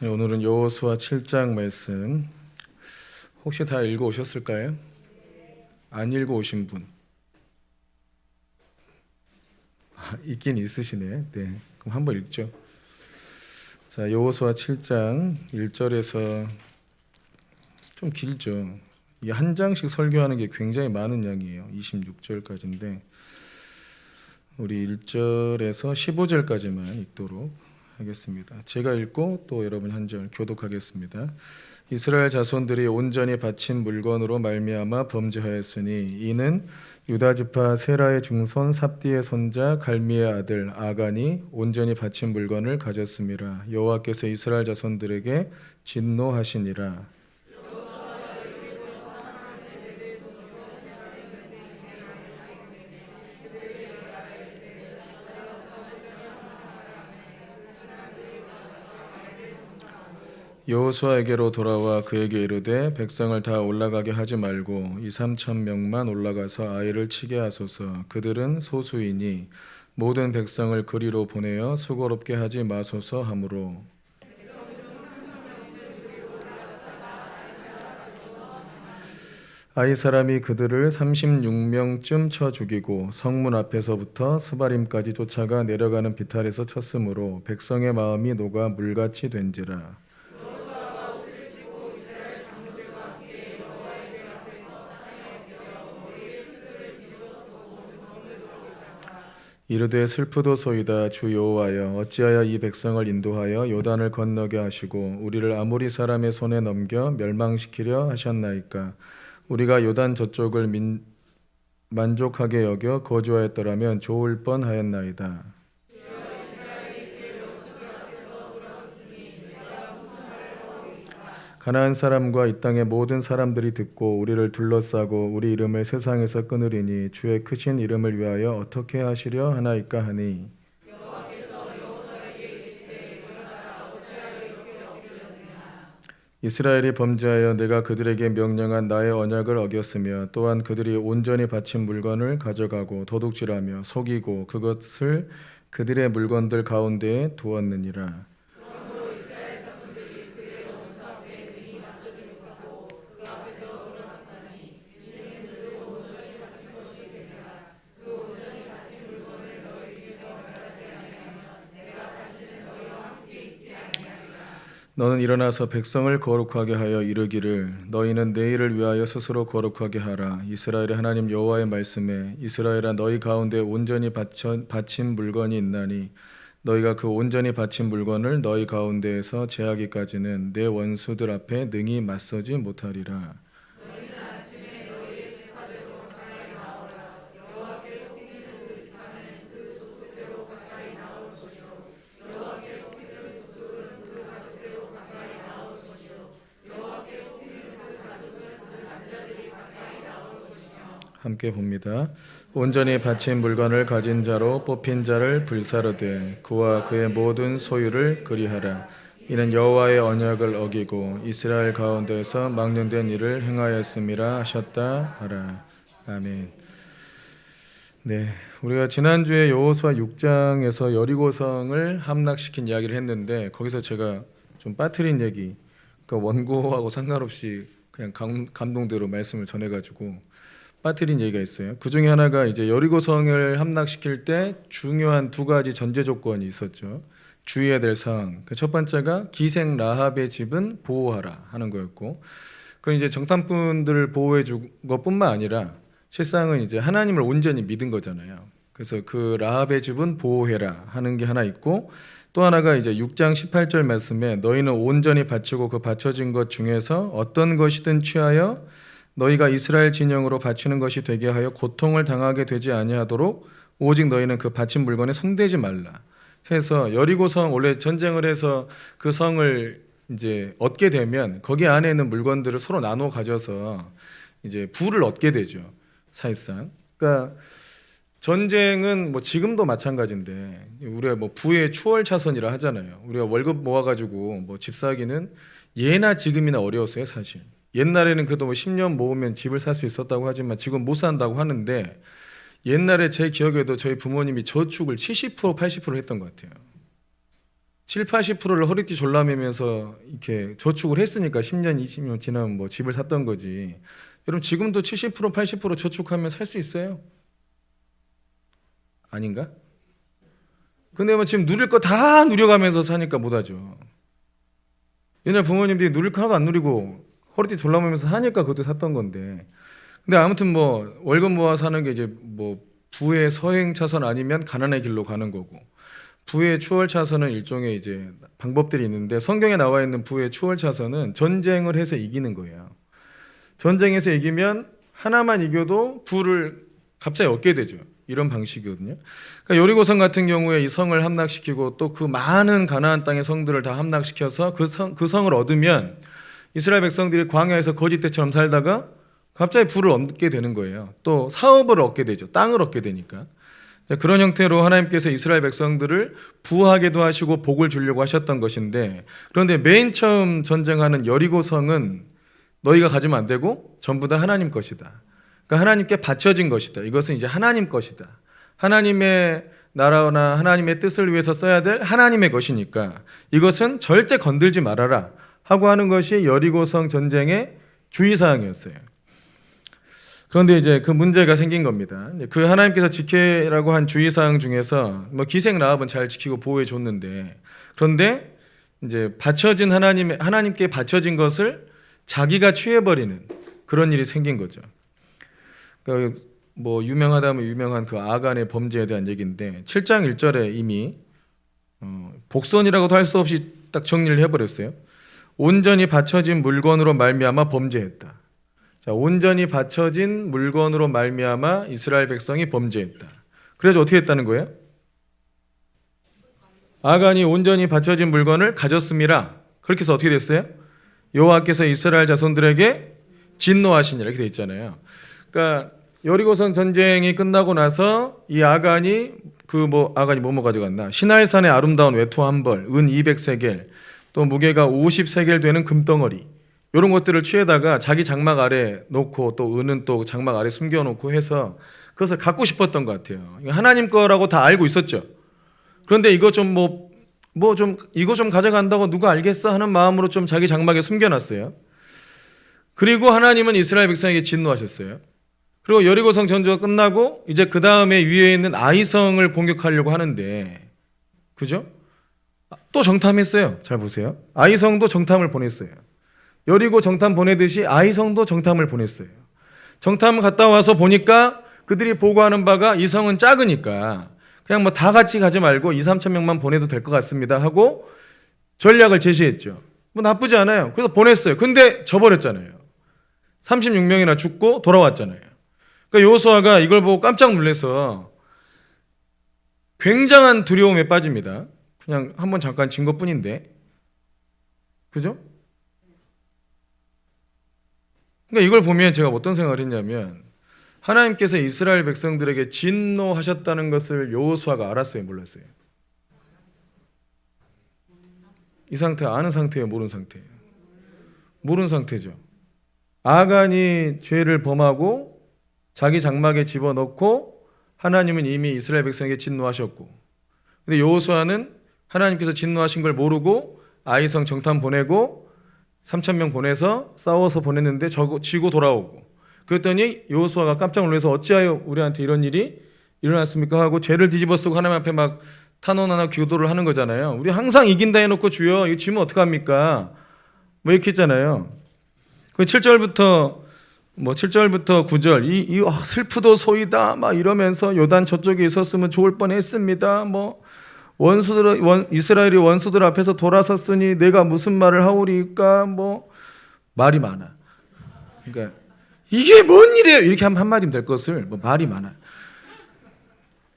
네, 오늘은 여호수아 7장 말씀 혹시 다 읽어 오셨을까요? 안 읽어 오신 분 있긴 있으시네. 네, 그럼 한번 읽죠. 자, 여호수아 7장 1절에서 좀 길죠. 이 한 장씩 설교하는 게 굉장히 많은 양이에요. 26절까지인데 우리 1절에서 15절까지만 읽도록 하겠습니다. 제가 읽고 또 여러분 한 절 교독하겠습니다. 이스라엘 자손들이 온전히 바친 물건으로 말미암아 범죄하였으니 이는 유다 지파 세라의 중손 삽디의 손자 갈미의 아들 아간이 온전히 바친 물건을 가졌음이라. 여호와께서 이스라엘 자손들에게 진노하시니라. 여호수아에게로 돌아와 그에게 이르되 백성을 다 올라가게 하지 말고 2~3천명만 올라가서 아이를 치게 하소서. 그들은 소수이니 모든 백성을 그리로 보내어 수고롭게 하지 마소서 하므로 아이 사람이 그들을 36명쯤 쳐 죽이고 성문 앞에서부터 스바림까지 쫓아가 내려가는 비탈에서 쳤으므로 백성의 마음이 녹아 물같이 된지라. 이르되 슬프도소이다 주 여호와여, 어찌하여 이 백성을 인도하여 요단을 건너게 하시고 우리를 아모리 사람의 손에 넘겨 멸망시키려 하셨나이까. 우리가 요단 저쪽을 만족하게 여겨 거주하였더라면 좋을 뻔하였나이다. 가나안 사람과 이 땅의 모든 사람들이 듣고 우리를 둘러싸고 우리 이름을 세상에서 끊으리니 주의 크신 이름을 위하여 어떻게 하시려 하나이까 하니, 이스라엘이 범죄하여 내가 그들에게 명령한 나의 언약을 어겼으며 또한 그들이 온전히 바친 물건을 가져가고 도둑질하며 속이고 그것을 그들의 물건들 가운데에 두었느니라. 너는 일어나서 백성을 거룩하게 하여 이르기를 너희는 내일을 위하여 스스로 거룩하게 하라. 이스라엘의 하나님 여호와의 말씀에 이스라엘아 너희 가운데 온전히 바친 물건이 있나니 너희가 그 온전히 바친 물건을 너희 가운데에서 제하기까지는 내 원수들 앞에 능히 맞서지 못하리라. 함께 봅니다. 온전히 바친 물건을 가진 자로 뽑힌 자를 불사르되 그와 그의 모든 소유를 그리하라. 이는 여호와의 언약을 어기고 이스라엘 가운데서 망령된 일을 행하였음이라 하셨다 하라. 아멘. 네, 우리가 지난주에 여호수아 6장에서 여리고성을 함락시킨 이야기를 했는데 거기서 제가 좀 빠뜨린 얘기, 그 원고하고 상관없이 그냥 감동대로 말씀을 전해가지고 빠뜨린 얘기가 있어요. 그 중에 하나가 이제 여리고성을 함락시킬 때 중요한 두 가지 전제 조건이 있었죠. 주의해야 될 사항. 그 첫 번째가 기생 라합의 집은 보호하라 하는 거였고, 그 이제 정탐꾼들을 보호해 준 것뿐만 아니라 실상은 이제 하나님을 온전히 믿은 거잖아요. 그래서 그 라합의 집은 보호해라 하는 게 하나 있고, 또 하나가 이제 6장 18절 말씀에 너희는 온전히 바치고 그 바쳐진 것 중에서 어떤 것이든 취하여 너희가 이스라엘 진영으로 바치는 것이 되게 하여 고통을 당하게 되지 아니하도록 오직 너희는 그 바친 물건에 손대지 말라 해서, 여리고성 원래 전쟁을 해서 그 성을 이제 얻게 되면 거기 안에 있는 물건들을 서로 나눠 가져서 이제 부를 얻게 되죠, 사실상. 그러니까 전쟁은 뭐 지금도 마찬가지인데 우리가 뭐 부의 추월차선이라 하잖아요. 우리가 월급 모아가지고 뭐 집 사기는 예나 지금이나 어려웠어요, 사실. 옛날에는 그래도 뭐 10년 모으면 집을 살 수 있었다고 하지만 지금 못 산다고 하는데, 옛날에 제 기억에도 저희 부모님이 저축을 70% 80% 했던 것 같아요. 7, 80%를 허리띠 졸라매면서 이렇게 저축을 했으니까 10년, 20년 지나면 뭐 집을 샀던 거지. 여러분 지금도 70%, 80% 저축하면 살 수 있어요? 아닌가? 근데 뭐 지금 누릴 거 다 누려가면서 사니까 못하죠. 옛날 부모님들이 누릴 거 하나도 안 누리고 허리띠 졸라매면서 사니까 그것도 샀던 건데. 근데 아무튼 뭐 월급 모아 사는 게 이제 뭐 부의 서행 차선 아니면 가난의 길로 가는 거고, 부의 추월 차선은 일종의 이제 방법들이 있는데, 성경에 나와 있는 부의 추월 차선은 전쟁을 해서 이기는 거예요. 전쟁에서 이기면 하나만 이겨도 부를 갑자기 얻게 되죠. 이런 방식이거든요. 그러니까 여리고성 같은 경우에 이 성을 함락시키고 또 그 많은 가나안 땅의 성들을 다 함락시켜서 그 성을 얻으면 이스라엘 백성들이 광야에서 거짓대처럼 살다가 갑자기 부를 얻게 되는 거예요. 또 사업을 얻게 되죠. 땅을 얻게 되니까. 그런 형태로 하나님께서 이스라엘 백성들을 부하게도 하시고 복을 주려고 하셨던 것인데, 그런데 맨 처음 전쟁하는 여리고성은 너희가 가지면 안 되고 전부 다 하나님 것이다. 그러니까 하나님께 바쳐진 것이다. 이것은 이제 하나님 것이다. 하나님의 나라나 하나님의 뜻을 위해서 써야 될 하나님의 것이니까 이것은 절대 건들지 말아라 하고 하는 것이 여리고성 전쟁의 주의사항이었어요. 그런데 이제 그 문제가 생긴 겁니다. 그 하나님께서 지키라고 한 주의사항 중에서 뭐 기생 라합은 잘 지키고 보호해 줬는데, 그런데 이제 바쳐진 하나님께 바쳐진 것을 자기가 취해버리는 그런 일이 생긴 거죠. 그러니까 뭐 유명하다면 유명한 그 아간의 범죄에 대한 얘기인데 7장 1절에 이미 복선이라고도 할 수 없이 딱 정리를 해버렸어요. 온전히 바쳐진 물건으로 말미암아 범죄했다. 자, 온전히 바쳐진 물건으로 말미암아 이스라엘 백성이 범죄했다. 그래서 어떻게 했다는 거예요? 아간이 온전히 바쳐진 물건을 가졌음이라. 그렇게 해서 어떻게 됐어요? 여호와께서 이스라엘 자손들에게 진노하시니라 이렇게 돼 있잖아요. 그러니까 여리고성 전쟁이 끝나고 나서 이 아간이 아간이 뭐뭐 가져갔나? 시날산의 아름다운 외투 한 벌, 은 200세겔, 또 무게가 50세겔 되는 금덩어리, 이런 것들을 취해다가 자기 장막 아래 놓고 또 은은 또 장막 아래 숨겨놓고 해서 그것을 갖고 싶었던 것 같아요. 하나님 거라고 다 알고 있었죠. 그런데 이거 좀 이거 좀 가져간다고 누가 알겠어 하는 마음으로 좀 자기 장막에 숨겨놨어요. 그리고 하나님은 이스라엘 백성에게 진노하셨어요. 그리고 여리고성 전투가 끝나고 이제 그 다음에 위에 있는 아이성을 공격하려고 하는데, 그죠? 또 정탐했어요. 잘 보세요. 아이성도 정탐을 보냈어요. 여리고 정탐 보내듯이 아이성도 정탐을 보냈어요. 정탐 갔다 와서 보니까 그들이 보고하는 바가 이 성은 작으니까 그냥 뭐 다 같이 가지 말고 2, 3천 명만 보내도 될 것 같습니다 하고 전략을 제시했죠. 뭐 나쁘지 않아요. 그래서 보냈어요. 근데 져버렸잖아요. 36명이나 죽고 돌아왔잖아요. 그러니까 여호수아가 이걸 보고 깜짝 놀라서 굉장한 두려움에 빠집니다. 그냥 한번 잠깐 진 것뿐인데, 그죠? 그러니까 이걸 보면 제가 어떤 생각을 했냐면, 하나님께서 이스라엘 백성들에게 진노하셨다는 것을 여호수아가 알았어요, 몰랐어요? 이 상태 아는 상태예요, 모르는 상태예요? 모르는 상태죠. 아간이 죄를 범하고 자기 장막에 집어넣고 하나님은 이미 이스라엘 백성에게 진노하셨고, 근데 여호수아는 하나님께서 진노하신 걸 모르고 아이성 정탐 보내고 3,000명 보내서 싸워서 보냈는데 지고 돌아오고, 그랬더니 여호수아가 깜짝 놀라서 어찌하여 우리한테 이런 일이 일어났습니까 하고 죄를 뒤집어 쓰고 하나님 앞에 막 탄원하나 기도를 하는 거잖아요. 우리 항상 이긴다 해놓고 주여 이거 지면 어떡합니까? 뭐 이렇게 했잖아요. 그 7절부터 9절 슬프도소이다 막 이러면서 요단 저쪽에 있었으면 좋을 뻔했습니다. 뭐 이스라엘이 원수들 앞에서 돌아섰으니 내가 무슨 말을 하오리까, 뭐 말이 많아. 그러니까 이게 뭔 일이에요? 이렇게 하면 한마디면 될 것을 뭐 말이 많아요.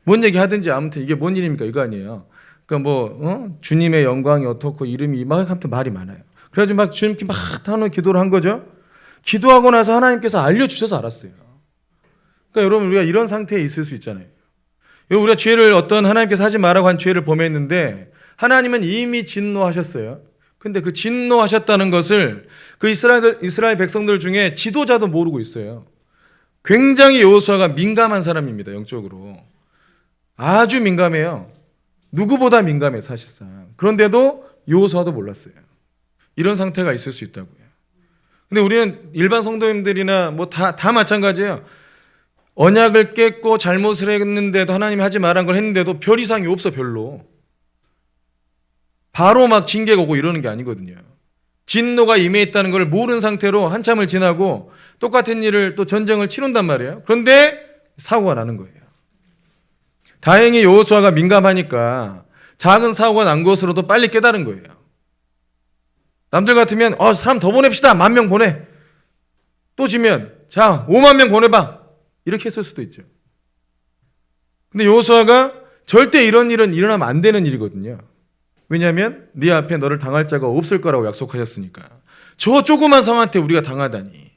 뭔 얘기 하든지 아무튼 이게 뭔 일입니까? 이거 아니에요. 그러니까 주님의 영광이 어떻고 이름이 막 아무튼 말이 많아요. 그래가지고 막 주님께 막 하는 기도를 한 거죠. 기도하고 나서 하나님께서 알려주셔서 알았어요. 그러니까 여러분 우리가 이런 상태에 있을 수 있잖아요. 우리가 죄를 어떤 하나님께서 하지 말라고 한 죄를 범했는데 하나님은 이미 진노하셨어요. 근데 그 진노하셨다는 것을 그 이스라엘 백성들 중에 지도자도 모르고 있어요. 굉장히 여호수아가 민감한 사람입니다. 영적으로 아주 민감해요. 누구보다 민감해 사실상. 그런데도 여호수아도 몰랐어요. 이런 상태가 있을 수 있다고요. 근데 우리는 일반 성도님들이나 뭐 다 마찬가지예요. 언약을 깼고 잘못을 했는데도 하나님이 하지 말란 걸 했는데도 별 이상이 없어. 별로. 바로 막 징계가 오고 이러는 게 아니거든요. 진노가 임해 있다는 걸 모르는 상태로 한참을 지나고 똑같은 일을 또 전쟁을 치룬단 말이에요. 그런데 사고가 나는 거예요. 다행히 여호수아가 민감하니까 작은 사고가 난 것으로도 빨리 깨달은 거예요. 남들 같으면 사람 더 보냅시다. 10,000명 보내. 또 지면 자 50,000명 보내봐. 이렇게 했을 수도 있죠. 근데 여호수아가 절대 이런 일은 일어나면 안 되는 일이거든요. 왜냐하면 네 앞에 너를 당할 자가 없을 거라고 약속하셨으니까. 저 조그만 성한테 우리가 당하다니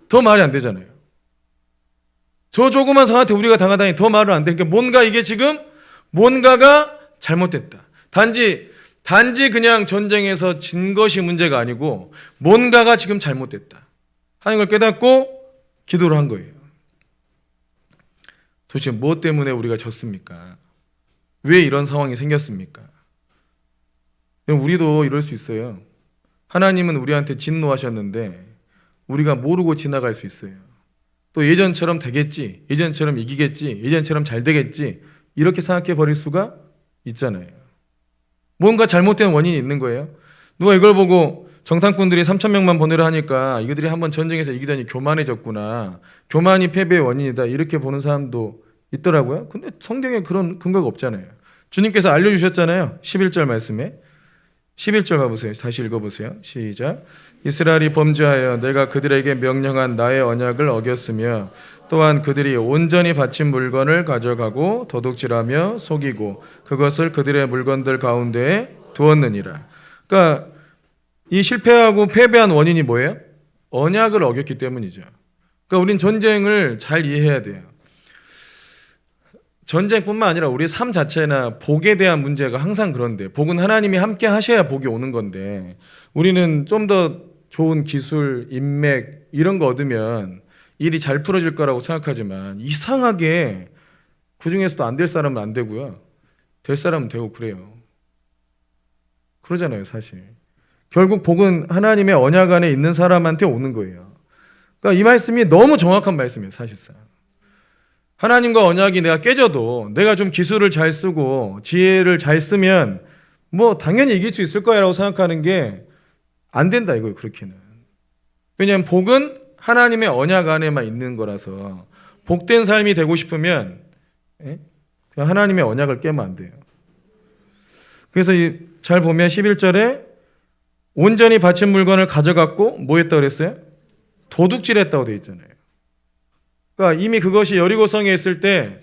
더 말이 안 되잖아요. 저 조그만 성한테 우리가 당하다니 더 말은 안 되니까 뭔가 이게 지금 뭔가가 잘못됐다. 단지 그냥 전쟁에서 진 것이 문제가 아니고 뭔가가 지금 잘못됐다 하는 걸 깨닫고 기도를 한 거예요. 도대체 무엇 때문에 우리가 졌습니까? 왜 이런 상황이 생겼습니까? 우리도 이럴 수 있어요. 하나님은 우리한테 진노하셨는데 우리가 모르고 지나갈 수 있어요. 또 예전처럼 되겠지, 예전처럼 이기겠지, 예전처럼 잘 되겠지 이렇게 생각해 버릴 수가 있잖아요. 뭔가 잘못된 원인이 있는 거예요. 누가 이걸 보고 정탐꾼들이 3,000명만 보내려 하니까 이들이 한번 전쟁에서 이기더니 교만해졌구나, 교만이 패배의 원인이다 이렇게 보는 사람도 있더라고요. 근데 성경에 그런 근거가 없잖아요. 주님께서 알려주셨잖아요. 11절 말씀에 11절 가보세요. 다시 읽어보세요. 시작. 이스라엘이 범죄하여 내가 그들에게 명령한 나의 언약을 어겼으며 또한 그들이 온전히 바친 물건을 가져가고 도둑질하며 속이고 그것을 그들의 물건들 가운데에 두었느니라. 그러니까 이 실패하고 패배한 원인이 뭐예요? 언약을 어겼기 때문이죠. 그러니까 우린 전쟁을 잘 이해해야 돼요. 전쟁뿐만 아니라 우리 삶 자체나 복에 대한 문제가 항상 그런데, 복은 하나님이 함께 하셔야 복이 오는 건데 우리는 좀 더 좋은 기술, 인맥 이런 거 얻으면 일이 잘 풀어질 거라고 생각하지만 이상하게 그중에서도 안 될 사람은 안 되고요, 될 사람은 되고 그래요. 그러잖아요 사실. 결국 복은 하나님의 언약 안에 있는 사람한테 오는 거예요. 그러니까 이 말씀이 너무 정확한 말씀이에요 사실상. 하나님과 언약이 내가 깨져도 내가 좀 기술을 잘 쓰고 지혜를 잘 쓰면 뭐 당연히 이길 수 있을 거야 라고 생각하는 게 안 된다 이거예요. 그렇게는. 왜냐하면 복은 하나님의 언약 안에만 있는 거라서 복된 삶이 되고 싶으면 그냥 하나님의 언약을 깨면 안 돼요. 그래서 잘 보면 11절에 온전히 바친 물건을 가져갔고 뭐 했다고 그랬어요? 도둑질했다고 되어 있잖아요. 그러니까 이미 그것이 여리고성에 있을 때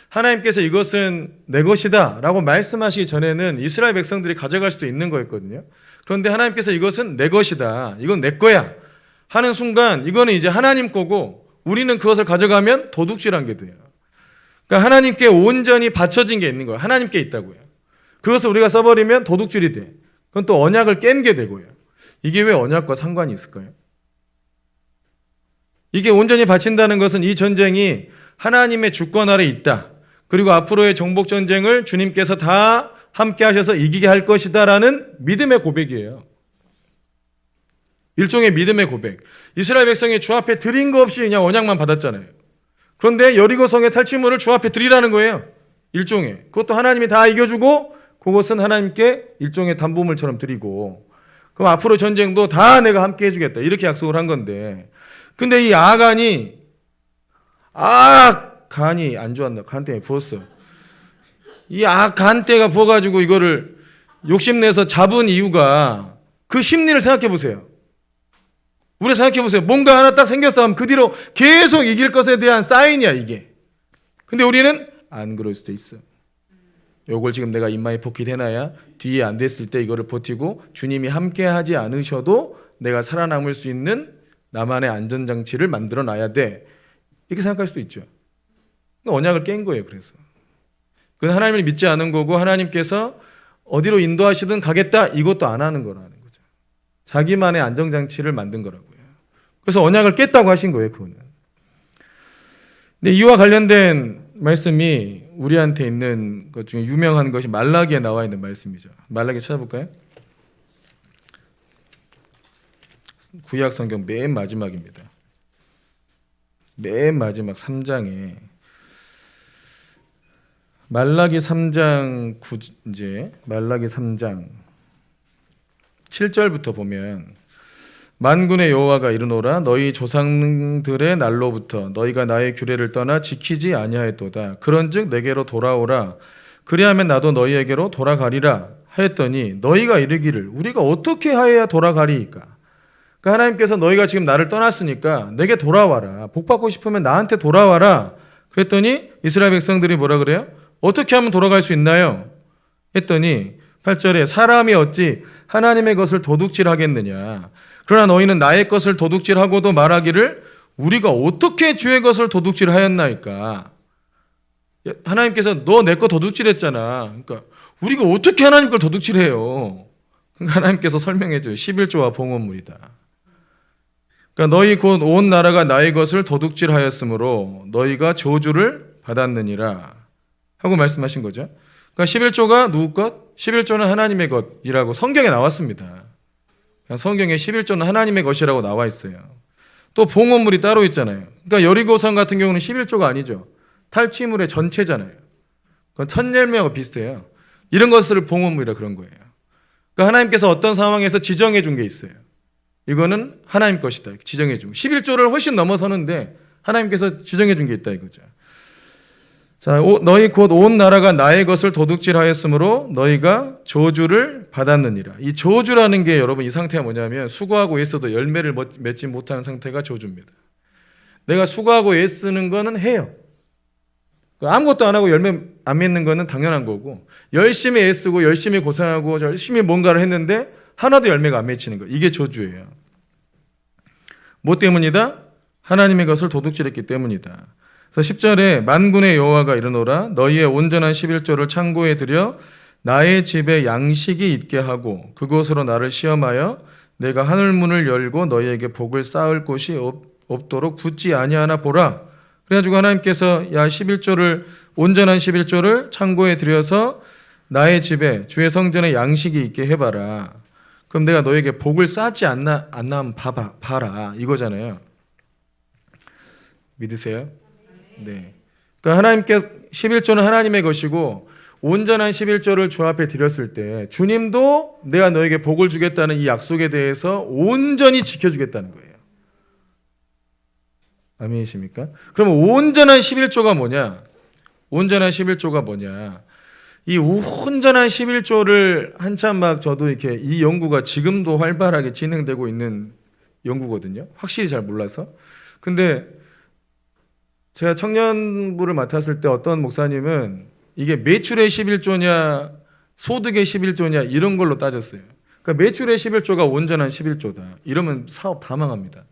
하나님께서 이것은 내 것이다 라고 말씀하시기 전에는 이스라엘 백성들이 가져갈 수도 있는 거였거든요. 그런데 하나님께서 이것은 내 것이다, 이건 내 거야 하는 순간 이거는 이제 하나님 거고 우리는 그것을 가져가면 도둑질한 게 돼요. 그러니까 하나님께 온전히 바쳐진 게 있는 거예요. 하나님께 있다고요. 그것을 우리가 써버리면 도둑질이 돼. 그건 또 언약을 깬 게 되고요. 이게 왜 언약과 상관이 있을까요? 이게 온전히 바친다는 것은 이 전쟁이 하나님의 주권 아래 있다. 그리고 앞으로의 정복 전쟁을 주님께서 다 함께 하셔서 이기게 할 것이다 라는 믿음의 고백이에요. 일종의 믿음의 고백. 이스라엘 백성이 주 앞에 드린 거 없이 그냥 언약만 받았잖아요. 그런데 여리고성의 탈취물을 주 앞에 드리라는 거예요. 일종의. 그것도 하나님이 다 이겨주고 그것은 하나님께 일종의 담보물처럼 드리고, 그럼 앞으로 전쟁도 다 내가 함께 해주겠다 이렇게 약속을 한 건데, 근데 이 아간이 간이 안 좋았나? 간때에 부었어. 이 간때가 부어가지고 이거를 욕심내서 잡은 이유가 그 심리를 생각해 보세요. 우리 생각해 보세요. 뭔가 하나 딱 생겼어 하면 그 뒤로 계속 이길 것에 대한 사인이야 이게. 근데 우리는 안 그럴 수도 있어. 요걸 지금 내가 입마에 포기를 해놔야 뒤에 안 됐을 때 이거를 버티고 주님이 함께 하지 않으셔도 내가 살아남을 수 있는 나만의 안전장치를 만들어 놔야 돼. 이렇게 생각할 수도 있죠. 언약을 깬 거예요. 그래서 그건 하나님을 믿지 않은 거고 하나님께서 어디로 인도하시든 가겠다 이것도 안 하는 거라는 거죠. 자기만의 안정장치를 만든 거라고요. 그래서 언약을 깼다고 하신 거예요. 그거는. 근데 이와 관련된 말씀이 우리한테 있는 것 중에 유명한 것이 말라기에 나와 있는 말씀이죠. 말라기 찾아볼까요? 구약 성경 맨 마지막입니다. 맨 마지막 3장에 말라기 3장 9제 말라기 3장 7절부터 보면 만군의 여호와가 이르노라 너희 조상들의 날로부터 너희가 나의 규례를 떠나 지키지 아니하였도다. 그런즉 내게로 돌아오라. 그리하면 나도 너희에게로 돌아가리라 하였더니 너희가 이르기를 우리가 어떻게 하여야 돌아가리이까? 그러니까 하나님께서 너희가 지금 나를 떠났으니까 내게 돌아와라. 복 받고 싶으면 나한테 돌아와라. 그랬더니 이스라엘 백성들이 뭐라 그래요? 어떻게 하면 돌아갈 수 있나요? 했더니 8절에 사람이 어찌 하나님의 것을 도둑질하겠느냐. 그러나 너희는 나의 것을 도둑질하고도 말하기를 우리가 어떻게 주의 것을 도둑질하였나이까. 하나님께서 너 내 거 도둑질했잖아. 그러니까 우리가 어떻게 하나님 걸 도둑질해요. 그러니까 하나님께서 설명해줘요. 11조와 봉헌물이다. 그러니까 너희 곧 온 나라가 나의 것을 도둑질하였으므로 너희가 저주를 받았느니라 하고 말씀하신 거죠. 그러니까 11조가 누구 것? 11조는 하나님의 것이라고 성경에 나왔습니다. 성경에 11조는 하나님의 것이라고 나와 있어요. 또 봉헌물이 따로 있잖아요. 그러니까 여리고성 같은 경우는 11조가 아니죠. 탈취물의 전체잖아요. 그건 천열매하고 비슷해요. 이런 것을 봉헌물이라 그런 거예요. 그러니까 하나님께서 어떤 상황에서 지정해 준 게 있어요. 이거는 하나님 것이다. 지정해 주고 11조를 훨씬 넘어서는데 하나님께서 지정해 준 게 있다 이거죠. 자, 너희 곧 온 나라가 나의 것을 도둑질하였으므로 너희가 저주를 받았느니라. 이 저주라는 게 여러분 이 상태가 뭐냐면 수고하고 애써도 열매를 맺지 못하는 상태가 저주입니다. 내가 수고하고 애쓰는 거는 해요. 아무것도 안 하고 열매 안 맺는 거는 당연한 거고 열심히 애쓰고 열심히 고생하고 열심히 뭔가를 했는데 하나도 열매가 안 맺히는 거. 이게 저주예요. 뭐 때문이다? 하나님의 것을 도둑질했기 때문이다. 그래서 10절에 만군의 여호와가 이르노라 너희의 온전한 11조를 창고에 들여 나의 집에 양식이 있게 하고 그곳으로 나를 시험하여 내가 하늘문을 열고 너희에게 복을 쌓을 곳이 없도록 붙지 아니하나 보라. 그래가지고 하나님께서 야 11조를 온전한 11조를 창고에 들여서 나의 집에 주의 성전에 양식이 있게 해봐라. 그럼 내가 너에게 복을 쌓지 않나 한번 봐라 이거잖아요. 믿으세요? 네. 그러니까 하나님께 11조는 하나님의 것이고 온전한 11조를 주 앞에 드렸을 때 주님도 내가 너에게 복을 주겠다는 이 약속에 대해서 온전히 지켜주겠다는 거예요. 아멘이십니까? 그러면 온전한 11조가 뭐냐? 온전한 11조가 뭐냐? 이 온전한 11조를 한참 막 저도 이렇게 이 연구가 지금도 활발하게 진행되고 있는 연구거든요. 확실히 잘 몰라서. 근데 제가 청년부를 맡았을 때 어떤 목사님은 이게 매출의 11조냐 소득의 11조냐 이런 걸로 따졌어요. 그러니까 매출의 11조가 온전한 11조다. 이러면 사업 다 망합니다.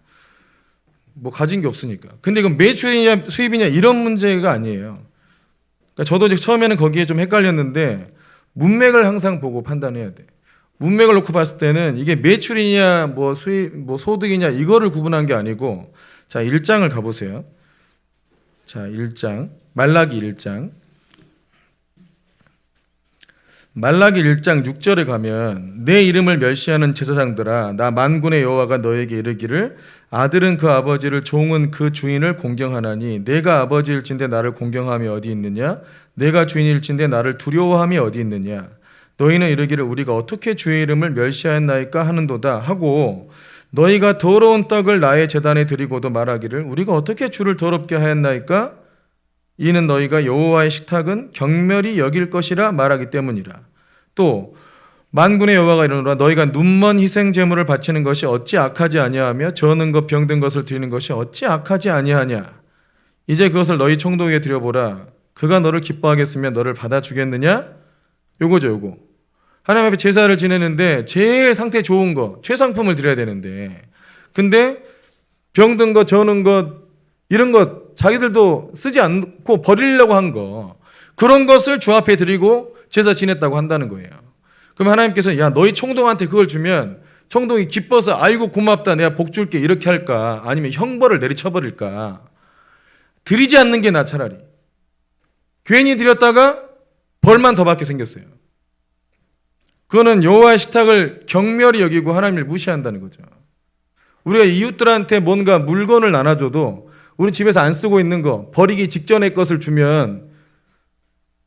뭐 가진 게 없으니까. 근데 이건 매출이냐 수입이냐 이런 문제가 아니에요. 그러니까 저도 이제 처음에는 거기에 좀 헷갈렸는데 문맥을 항상 보고 판단해야 돼. 문맥을 놓고 봤을 때는 이게 매출이냐 뭐 수입 뭐 소득이냐 이거를 구분한 게 아니고 자 1장을 가보세요. 자 1장 말라기 1장 말라기 1장 6절에 가면 내 이름을 멸시하는 제사장들아 나 만군의 여호와가 너에게 이르기를 아들은 그 아버지를 종은 그 주인을 공경하나니 내가 아버지일진대 나를 공경함이 어디 있느냐 내가 주인일진대 나를 두려워함이 어디 있느냐 너희는 이르기를 우리가 어떻게 주의 이름을 멸시하였나이까 하는도다 하고 너희가 더러운 떡을 나의 제단에 드리고도 말하기를 우리가 어떻게 주를 더럽게 하였나이까 이는 너희가 여호와의 식탁은 경멸히 여길 것이라 말하기 때문이라. 또 만군의 여호와가 이르노라 너희가 눈먼 희생 제물을 바치는 것이 어찌 악하지 아니하며 저는 것 병든 것을 드리는 것이 어찌 악하지 아니하냐. 이제 그것을 너희 총독에게 드려보라. 그가 너를 기뻐하겠으며 너를 받아주겠느냐. 요거죠 요거. 하나님 앞에 제사를 지내는데 제일 상태 좋은 거 최상품을 드려야 되는데 근데 병든 것 저는 것 이런 것 자기들도 쓰지 않고 버리려고 한 거 그런 것을 주 앞에 드리고 제사 지냈다고 한다는 거예요. 그럼 하나님께서 야 너희 총독한테 그걸 주면 총독이 기뻐서 아이고 고맙다 내가 복 줄게 이렇게 할까 아니면 형벌을 내리쳐버릴까. 드리지 않는 게 나 차라리. 괜히 드렸다가 벌만 더 받게 생겼어요. 그거는 여호와의 식탁을 경멸히 여기고 하나님을 무시한다는 거죠. 우리가 이웃들한테 뭔가 물건을 나눠줘도 우리 집에서 안 쓰고 있는 거, 버리기 직전의 것을 주면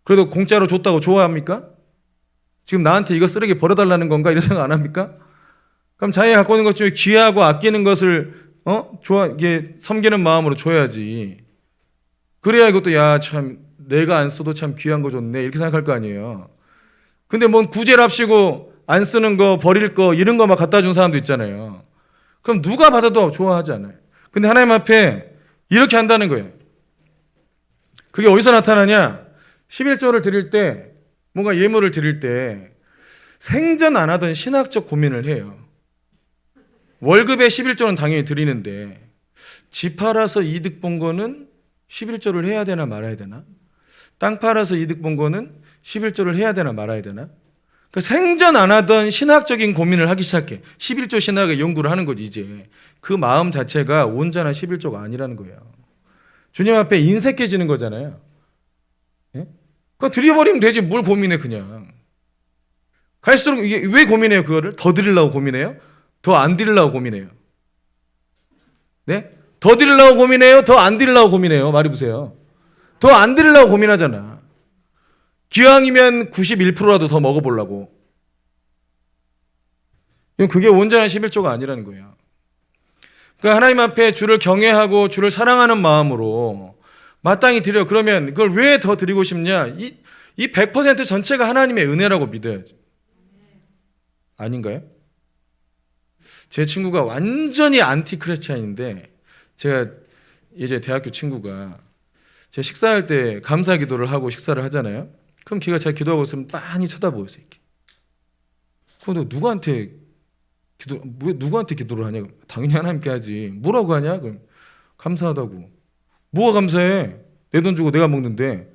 그래도 공짜로 줬다고 좋아합니까? 지금 나한테 이거 쓰레기 버려달라는 건가? 이런 생각 안 합니까? 그럼 자기가 갖고 있는 것 중에 귀하고 아끼는 것을 이게 섬기는 마음으로 줘야지. 그래야 이것도 야 참 내가 안 써도 참 귀한 거 줬네 이렇게 생각할 거 아니에요. 근데 뭔 구제랍시고 안 쓰는 거 버릴 거 이런 거 막 갖다 준 사람도 있잖아요. 그럼 누가 받아도 좋아하지 않아요. 근데 하나님 앞에 이렇게 한다는 거예요. 그게 어디서 나타나냐? 11조를 드릴 때 뭔가 예물을 드릴 때 생전 안 하던 신학적 고민을 해요. 월급에 11조는 당연히 드리는데 집 팔아서 이득 본 거는 11조를 해야 되나 말아야 되나? 땅 팔아서 이득 본 거는 11조를 해야 되나 말아야 되나? 그러니까 생전 안 하던 신학적인 고민을 하기 시작해. 11조 신학의 연구를 하는 거지 이제. 그 마음 자체가 온전한 11조가 아니라는 거예요. 주님 앞에 인색해지는 거잖아요. 예? 그거 드려버리면 되지 뭘 고민해 그냥. 갈수록 이게 왜 고민해요 그거를? 더 드리려고 고민해요? 더 안 드리려고 고민해요? 네? 더 드리려고 고민해요? 더 안 드리려고 고민해요? 말해보세요. 더 안 드리려고 고민하잖아. 기왕이면 91%라도 더 먹어보려고. 그게 온전한 11조가 아니라는 거예요. 그러니까 하나님 앞에 주를 경외하고 주를 사랑하는 마음으로 마땅히 드려. 그러면 그걸 왜 더 드리고 싶냐? 이 100% 전체가 하나님의 은혜라고 믿어야지. 아닌가요? 제 친구가 완전히 안티 크리스찬인데 제가 이제 대학교 친구가 제가 식사할 때 감사 기도를 하고 식사를 하잖아요. 그럼 걔가 제가 기도하고 있으면 빤히 쳐다보고 있어요. 그럼 누구한테 기도를 하냐? 당연히 하나님께 하지. 뭐라고 하냐? 그럼 감사하다고. 뭐가 감사해? 내 돈 주고 내가 먹는데.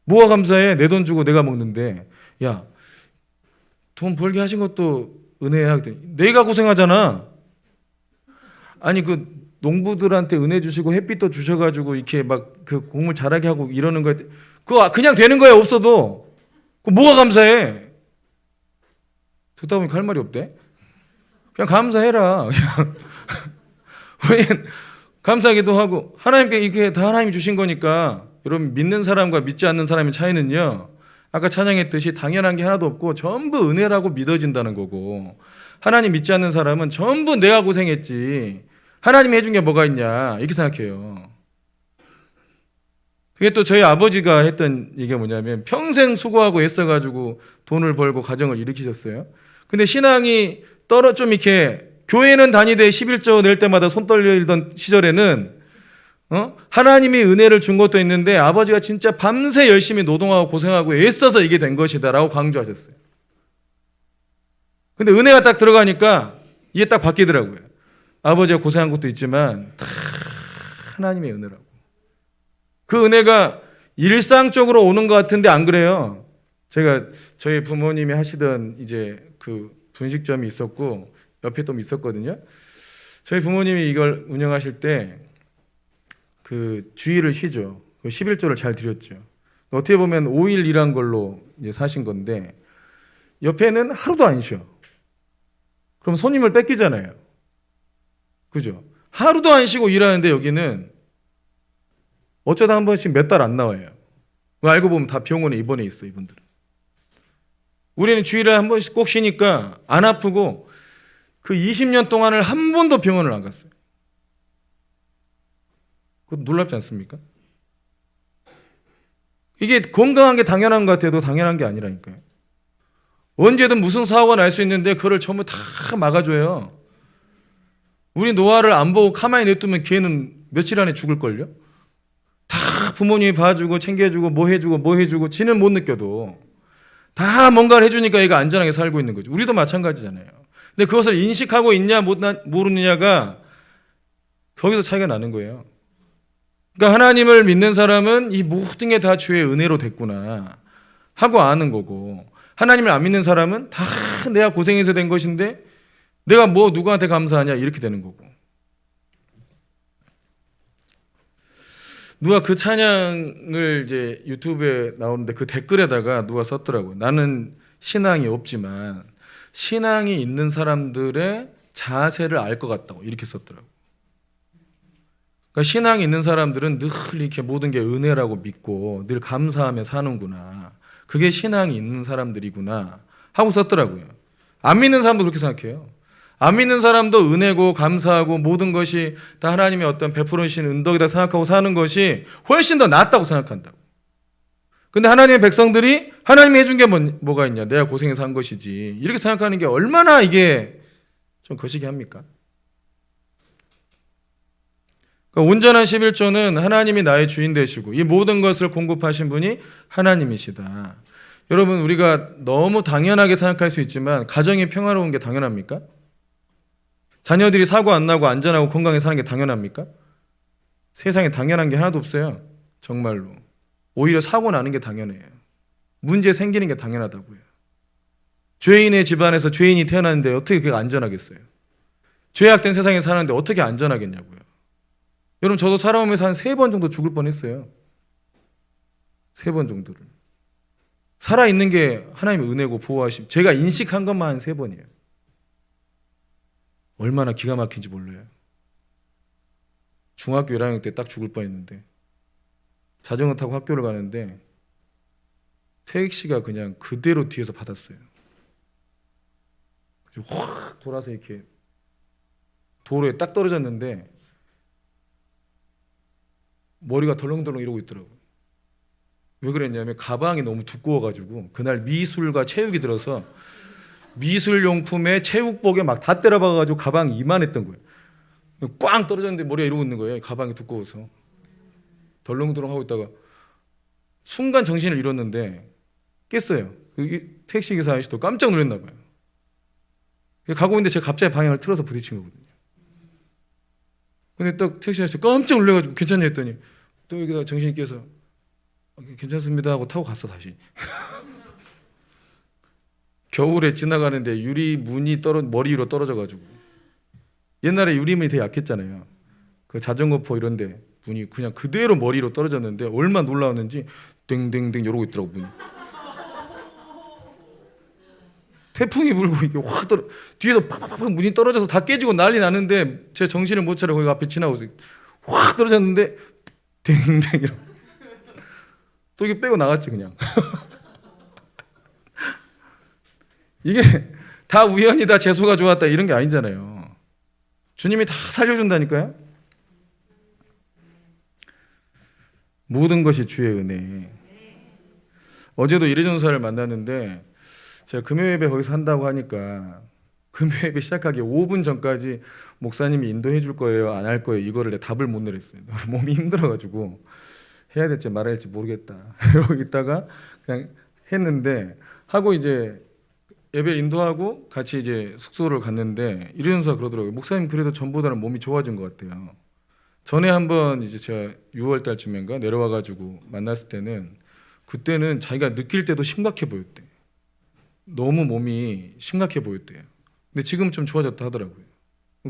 뭐가 감사해? 내 돈 주고 내가 먹는데. 야, 돈 벌게 하신 것도 은혜야. 내가 고생하잖아. 아니 그 농부들한테 은혜 주시고 햇빛도 주셔가지고 이렇게 막 그 곡물 자라게 하고 이러는 거 그거 그냥 되는 거야 없어도. 그 뭐가 감사해? 듣다 보니까 할 말이 없대. 그냥 감사해라. 왜 감사하기도 하고 하나님께 이게 다 하나님이 주신 거니까. 여러분 믿는 사람과 믿지 않는 사람의 차이는요. 아까 찬양했듯이 당연한 게 하나도 없고 전부 은혜라고 믿어진다는 거고 하나님 믿지 않는 사람은 전부 내가 고생했지 하나님이 해준 게 뭐가 있냐 이렇게 생각해요. 그게 또 저희 아버지가 했던 얘기가 뭐냐면 평생 수고하고 애써가지고 돈을 벌고 가정을 일으키셨어요. 근데 신앙이 좀 이렇게 교회는 다니되 11조 낼 때마다 손 떨리던 시절에는 하나님이 은혜를 준 것도 있는데 아버지가 진짜 밤새 열심히 노동하고 고생하고 애써서 이게 된 것이다라고 강조하셨어요. 근데 은혜가 딱 들어가니까 이게 딱 바뀌더라고요. 아버지가 고생한 것도 있지만 다 하나님의 은혜라고. 그 은혜가 일상적으로 오는 것 같은데 안 그래요. 제가 저희 부모님이 하시던 이제 그 분식점이 있었고 옆에 또 있었거든요. 저희 부모님이 이걸 운영하실 때 그 주일을 쉬죠. 11조를 잘 드렸죠. 어떻게 보면 5일 일한 걸로 이제 사신 건데 옆에는 하루도 안 쉬어. 그럼 손님을 뺏기잖아요. 그죠? 하루도 안 쉬고 일하는데 여기는 어쩌다 한 번씩 몇 달 안 나와요. 알고 보면 다 병원에 입원해 있어 이분들은. 우리는 주일에 한 번씩 꼭 쉬니까 안 아프고 그 20년 동안을 한 번도 병원을 안 갔어요. 그것도 놀랍지 않습니까? 이게 건강한 게 당연한 것 같아도 당연한 게 아니라니까요. 언제든 무슨 사고가 날 수 있는데 그걸 전부 다 막아줘요. 우리 노화를 안 보고 가만히 냅두면 걔는 며칠 안에 죽을걸요? 다 부모님이 봐주고 챙겨주고 뭐 해주고 지는 못 느껴도 다 뭔가를 해주니까 얘가 안전하게 살고 있는 거죠. 우리도 마찬가지잖아요. 근데 그것을 인식하고 있냐 모르느냐가 거기서 차이가 나는 거예요. 그러니까 하나님을 믿는 사람은 이 모든 게 다 주의 은혜로 됐구나 하고 아는 거고 하나님을 안 믿는 사람은 다 내가 고생해서 된 것인데 내가 뭐 누구한테 감사하냐 이렇게 되는 거고. 누가 그 찬양을 이제 유튜브에 나오는데 그 댓글에다가 누가 썼더라고요. 나는 신앙이 없지만 신앙이 있는 사람들의 자세를 알 것 같다고 이렇게 썼더라고요. 그러니까 신앙이 있는 사람들은 늘 이렇게 모든 게 은혜라고 믿고 늘 감사하며 사는구나. 그게 신앙이 있는 사람들이구나 하고 썼더라고요. 안 믿는 사람도 그렇게 생각해요. 안 믿는 사람도 은혜고 감사하고 모든 것이 다 하나님의 어떤 베풀어 주신 은덕이다 생각하고 사는 것이 훨씬 더 낫다고 생각한다고. 근데 하나님의 백성들이 하나님이 해준 게 뭐가 있냐, 내가 고생해서 한 것이지, 이렇게 생각하는 게 얼마나 이게 좀 거시기 합니까? 그러니까 온전한 11조는 하나님이 나의 주인 되시고 이 모든 것을 공급하신 분이 하나님이시다. 여러분, 우리가 너무 당연하게 생각할 수 있지만 가정이 평화로운 게 당연합니까? 자녀들이 사고 안 나고 안전하고 건강하게 사는 게 당연합니까? 세상에 당연한 게 하나도 없어요. 정말로. 오히려 사고 나는 게 당연해요. 문제 생기는 게 당연하다고요. 죄인의 집안에서 죄인이 태어났는데 어떻게 그게 안전하겠어요? 죄악된 세상에 사는데 어떻게 안전하겠냐고요. 여러분, 저도 살아오면서 한 3번 정도 죽을 뻔했어요. 3번 정도를. 살아있는 게 하나님의 은혜고 보호하심. 제가 인식한 것만 한 3번이에요. 얼마나 기가 막힌지 몰라요. 중학교 1학년 때 딱 죽을 뻔했는데 자전거 타고 학교를 가는데 택시가 그냥 그대로 뒤에서 받았어요. 확 돌아서 이렇게 도로에 딱 떨어졌는데 머리가 덜렁덜렁 이러고 있더라고요. 왜 그랬냐면 가방이 너무 두꺼워가지고 그날 미술과 체육이 들어서 미술용품에 체육복에 막 다 때려박아가지고 가방이 이만했던 거예요. 꽝 떨어졌는데 머리가 이러고 있는 거예요. 가방이 두꺼워서. 덜렁덜렁 하고 있다가 순간 정신을 잃었는데 깼어요. 그 택시기사 아저씨도 깜짝 놀랐나 봐요. 가고 있는데 제가 갑자기 방향을 틀어서 부딪힌 거거든요. 근데 딱 택시 아저씨 깜짝 놀라가지고 괜찮냐 했더니 또 여기다 정신이 깨서 괜찮습니다 하고 타고 갔어 다시. 겨울에 지나가는데 유리문이 머리 위로 떨어져가지고, 옛날에 유리문이 되게 약했잖아요. 그 자전거포 이런데 문이 그냥 그대로 머리로 떨어졌는데 얼마나 놀라웠는지 땡땡땡 이러고 있더라고 문이. 태풍이 불고 이게 확 뒤에서 팍팍팍 문이 떨어져서 다 깨지고 난리 나는데 제 정신을 못 차려 거기 앞에 지나고 확 떨어졌는데 땡땡 이러고 또 이게 빼고 나갔지 그냥. 이게 다 우연이다, 재수가 좋았다 이런 게 아니잖아요. 주님이 다 살려준다니까요. 모든 것이 주의 은혜. 어제도 이래전사를 만났는데 제가 금요예배 거기서 한다고 하니까 금요예배 시작하기 5분 전까지 목사님이 인도해 줄 거예요, 안 할 거예요, 이거를 내가 답을 못 내렸어요. 몸이 힘들어가지고 해야 될지 말아야 할지 모르겠다 이러고 있다가 그냥 했는데, 하고 이제 예배를 인도하고 같이 이제 숙소를 갔는데 이래전사가 그러더라고요. 목사님 그래도 전보다는 몸이 좋아진 것 같아요. 전에 한번 이제 제가 6월 달쯤인가 내려와가지고 만났을 때는 그때는 자기가 느낄 때도 심각해 보였대. 너무 몸이 심각해 보였대요. 근데 지금 좀 좋아졌다 하더라고요.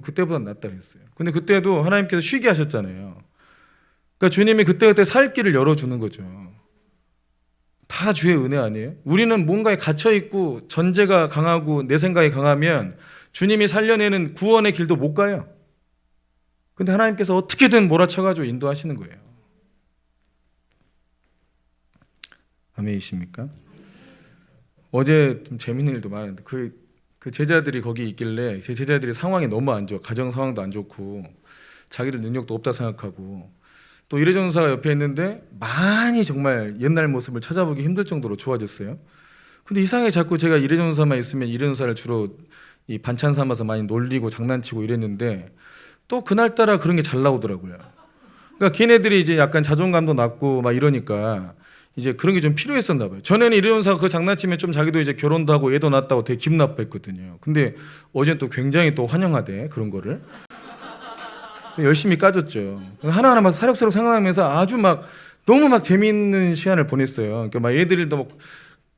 그때보다 낫다 그랬어요. 근데 그때도 하나님께서 쉬게 하셨잖아요. 그러니까 주님이 그때그때 살 길을 열어주는 거죠. 다 주의 은혜 아니에요? 우리는 뭔가에 갇혀있고 전제가 강하고 내 생각이 강하면 주님이 살려내는 구원의 길도 못 가요. 근데 하나님께서 어떻게든 몰아쳐가지고 인도하시는 거예요. 아멘이십니까? 어제 좀 재밌는 일도 많은데 그 제자들이 거기 있길래 제 제자들이 상황이 너무 안 좋아. 가정 상황도 안 좋고 자기들 능력도 없다 생각하고 또 이래전사가 옆에 있는데 많이 정말 옛날 모습을 찾아보기 힘들 정도로 좋아졌어요. 근데 이상하게 자꾸 제가 이래전사만 있으면 이래전사를 주로 이 반찬 삼아서 많이 놀리고 장난치고 이랬는데 또 그날따라 그런 게 잘 나오더라고요. 그러니까 걔네들이 이제 약간 자존감도 낮고 막 이러니까 이제 그런 게 좀 필요했었나 봐요. 전에는 이래전사가 그 장난치면 좀 자기도 이제 결혼도 하고 애도 낳았다고 되게 기분 나빠했거든요. 근데 어제는 또 굉장히 또 환영하대 그런 거를. 열심히 까줬죠. 하나하나 막 사력사력 생각하면서 아주 막 너무 막 재미있는 시간을 보냈어요. 그러니까 막 애들도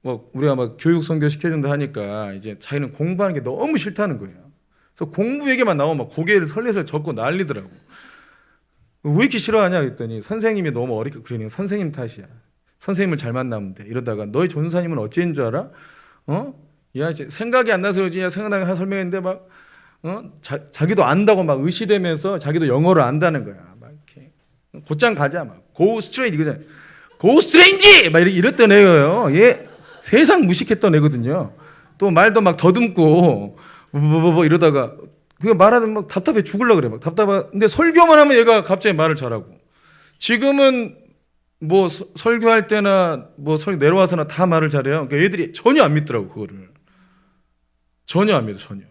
막 우리가 막 교육 선교 시켜준다 하니까 이제 자기는 공부하는 게 너무 싫다는 거예요. 그래서 공부 얘기만 나오면 막 고개를 설레설 젓고 난리더라고. 왜 이렇게 싫어하냐 그랬더니 선생님이 너무 어리고 그러니 선생님 탓이야. 선생님을 잘 만나면 돼. 이러다가 너희 전사님은 어찌인 줄 알아? 야, 이제 생각이 안 나서 그러지. 야, 생각나게 하나 설명했는데 막 자기도 안다고 막 의시되면서 자기도 영어를 안다는 거야. 막 이렇게 곧장 가자 막 go straight 이거잖아. go strange 막 이랬던 애예요. 얘 세상 무식했던 애거든요. 또 말도 막 더듬고 뭐 이러다가 그냥 말하면 막 답답해 죽을라 그래. 막 답답한데 설교만 하면 얘가 갑자기 말을 잘하고. 지금은 뭐 설교할 때나 뭐 내려와서나 다 말을 잘해요. 그러니까 애들이 전혀 안 믿더라고 그거를. 전혀 안 믿어 전혀.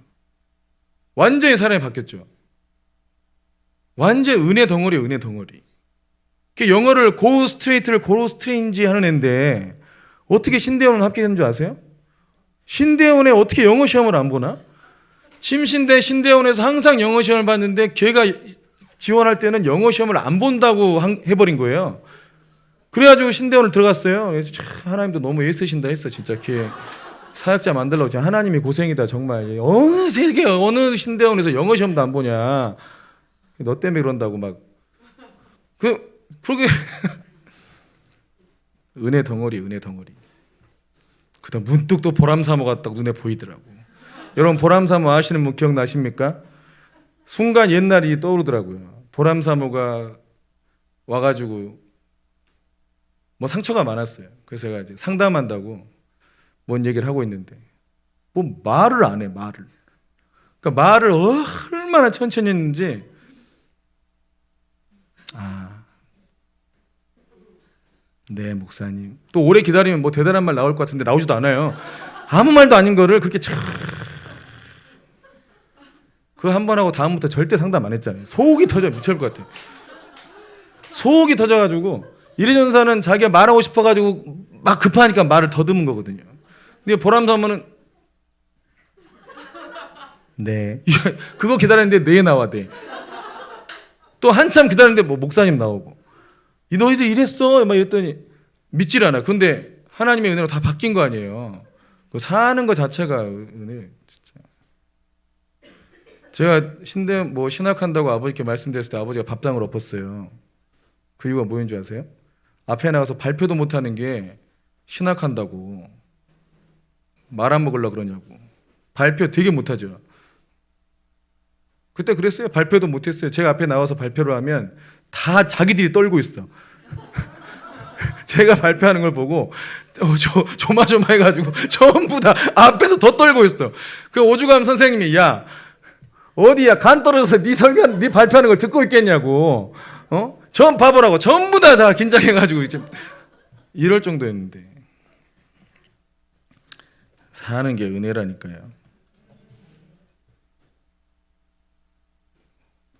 완전히 사람이 바뀌었죠. 완전 은혜 덩어리 은혜 덩어리. 영어를 고 스트레이트를 고 스트레인지 하는 애인데 어떻게 신대원은 합격했는 줄 아세요? 신대원에 어떻게 영어 시험을 안 보나? 침신대 신대원에서 항상 영어 시험을 봤는데 걔가 지원할 때는 영어 시험을 안 본다고 해버린 거예요. 그래가지고 신대원을 들어갔어요. 그래서 하나님도 너무 애쓰신다 했어. 진짜 걔 사역자 만들려고. 진짜 하나님이 고생이다 정말. 어느 세계 어느 신대원에서 영어 시험도 안 보냐. 너 때문에 그런다고 막. 그러게 은혜 덩어리 은혜 덩어리. 그다음 문득 또 보람사모가 딱 눈에 보이더라고. 여러분 보람사모 아시는 분 기억나십니까? 순간 옛날이 떠오르더라고요. 보람사모가 와가지고 뭐 상처가 많았어요. 그래서 제가 이제 상담한다고 뭔 얘기를 하고 있는데 뭐 말을 안 해 말을. 그러니까 말을 얼마나 천천히 했는지. 네 목사님. 또 오래 기다리면 뭐 대단한 말 나올 것 같은데 나오지도 않아요. 아무 말도 아닌 거를 그렇게 그거 한 번 하고 다음부터 절대 상담 안 했잖아요. 속이 터져 미칠 것 같아. 속이 터져가지고 이래전사는 자기가 말하고 싶어가지고 막 급하니까 말을 더듬은 거거든요. 근데 보람사모는 네 그거 기다렸는데 네 나와대. 또 한참 기다렸는데 뭐 목사님 나오고 너희들 이랬어 막 이랬더니 믿질 않아. 근데 하나님의 은혜로 다 바뀐 거 아니에요. 사는 거 자체가 은혜. 제가 신학한다고 아버지께 말씀드렸을 때 아버지가 밥상을 엎었어요. 그 이유가 뭐인 줄 아세요? 앞에 나가서 발표도 못하는 게 신학한다고 말 안 먹으려고 그러냐고. 발표 되게 못하죠. 그때 그랬어요. 발표도 못했어요. 제가 앞에 나와서 발표를 하면 다 자기들이 떨고 있어. 제가 발표하는 걸 보고 조마조마해가지고 전부 다 앞에서 더 떨고 있어. 그 오죽하면 선생님이 야 어디야 간 떨어져서 네 발표하는 걸 듣고 있겠냐고. 전 바보라고 전부 다 긴장해가지고 이제 이럴 정도였는데 사는 게 은혜라니까요.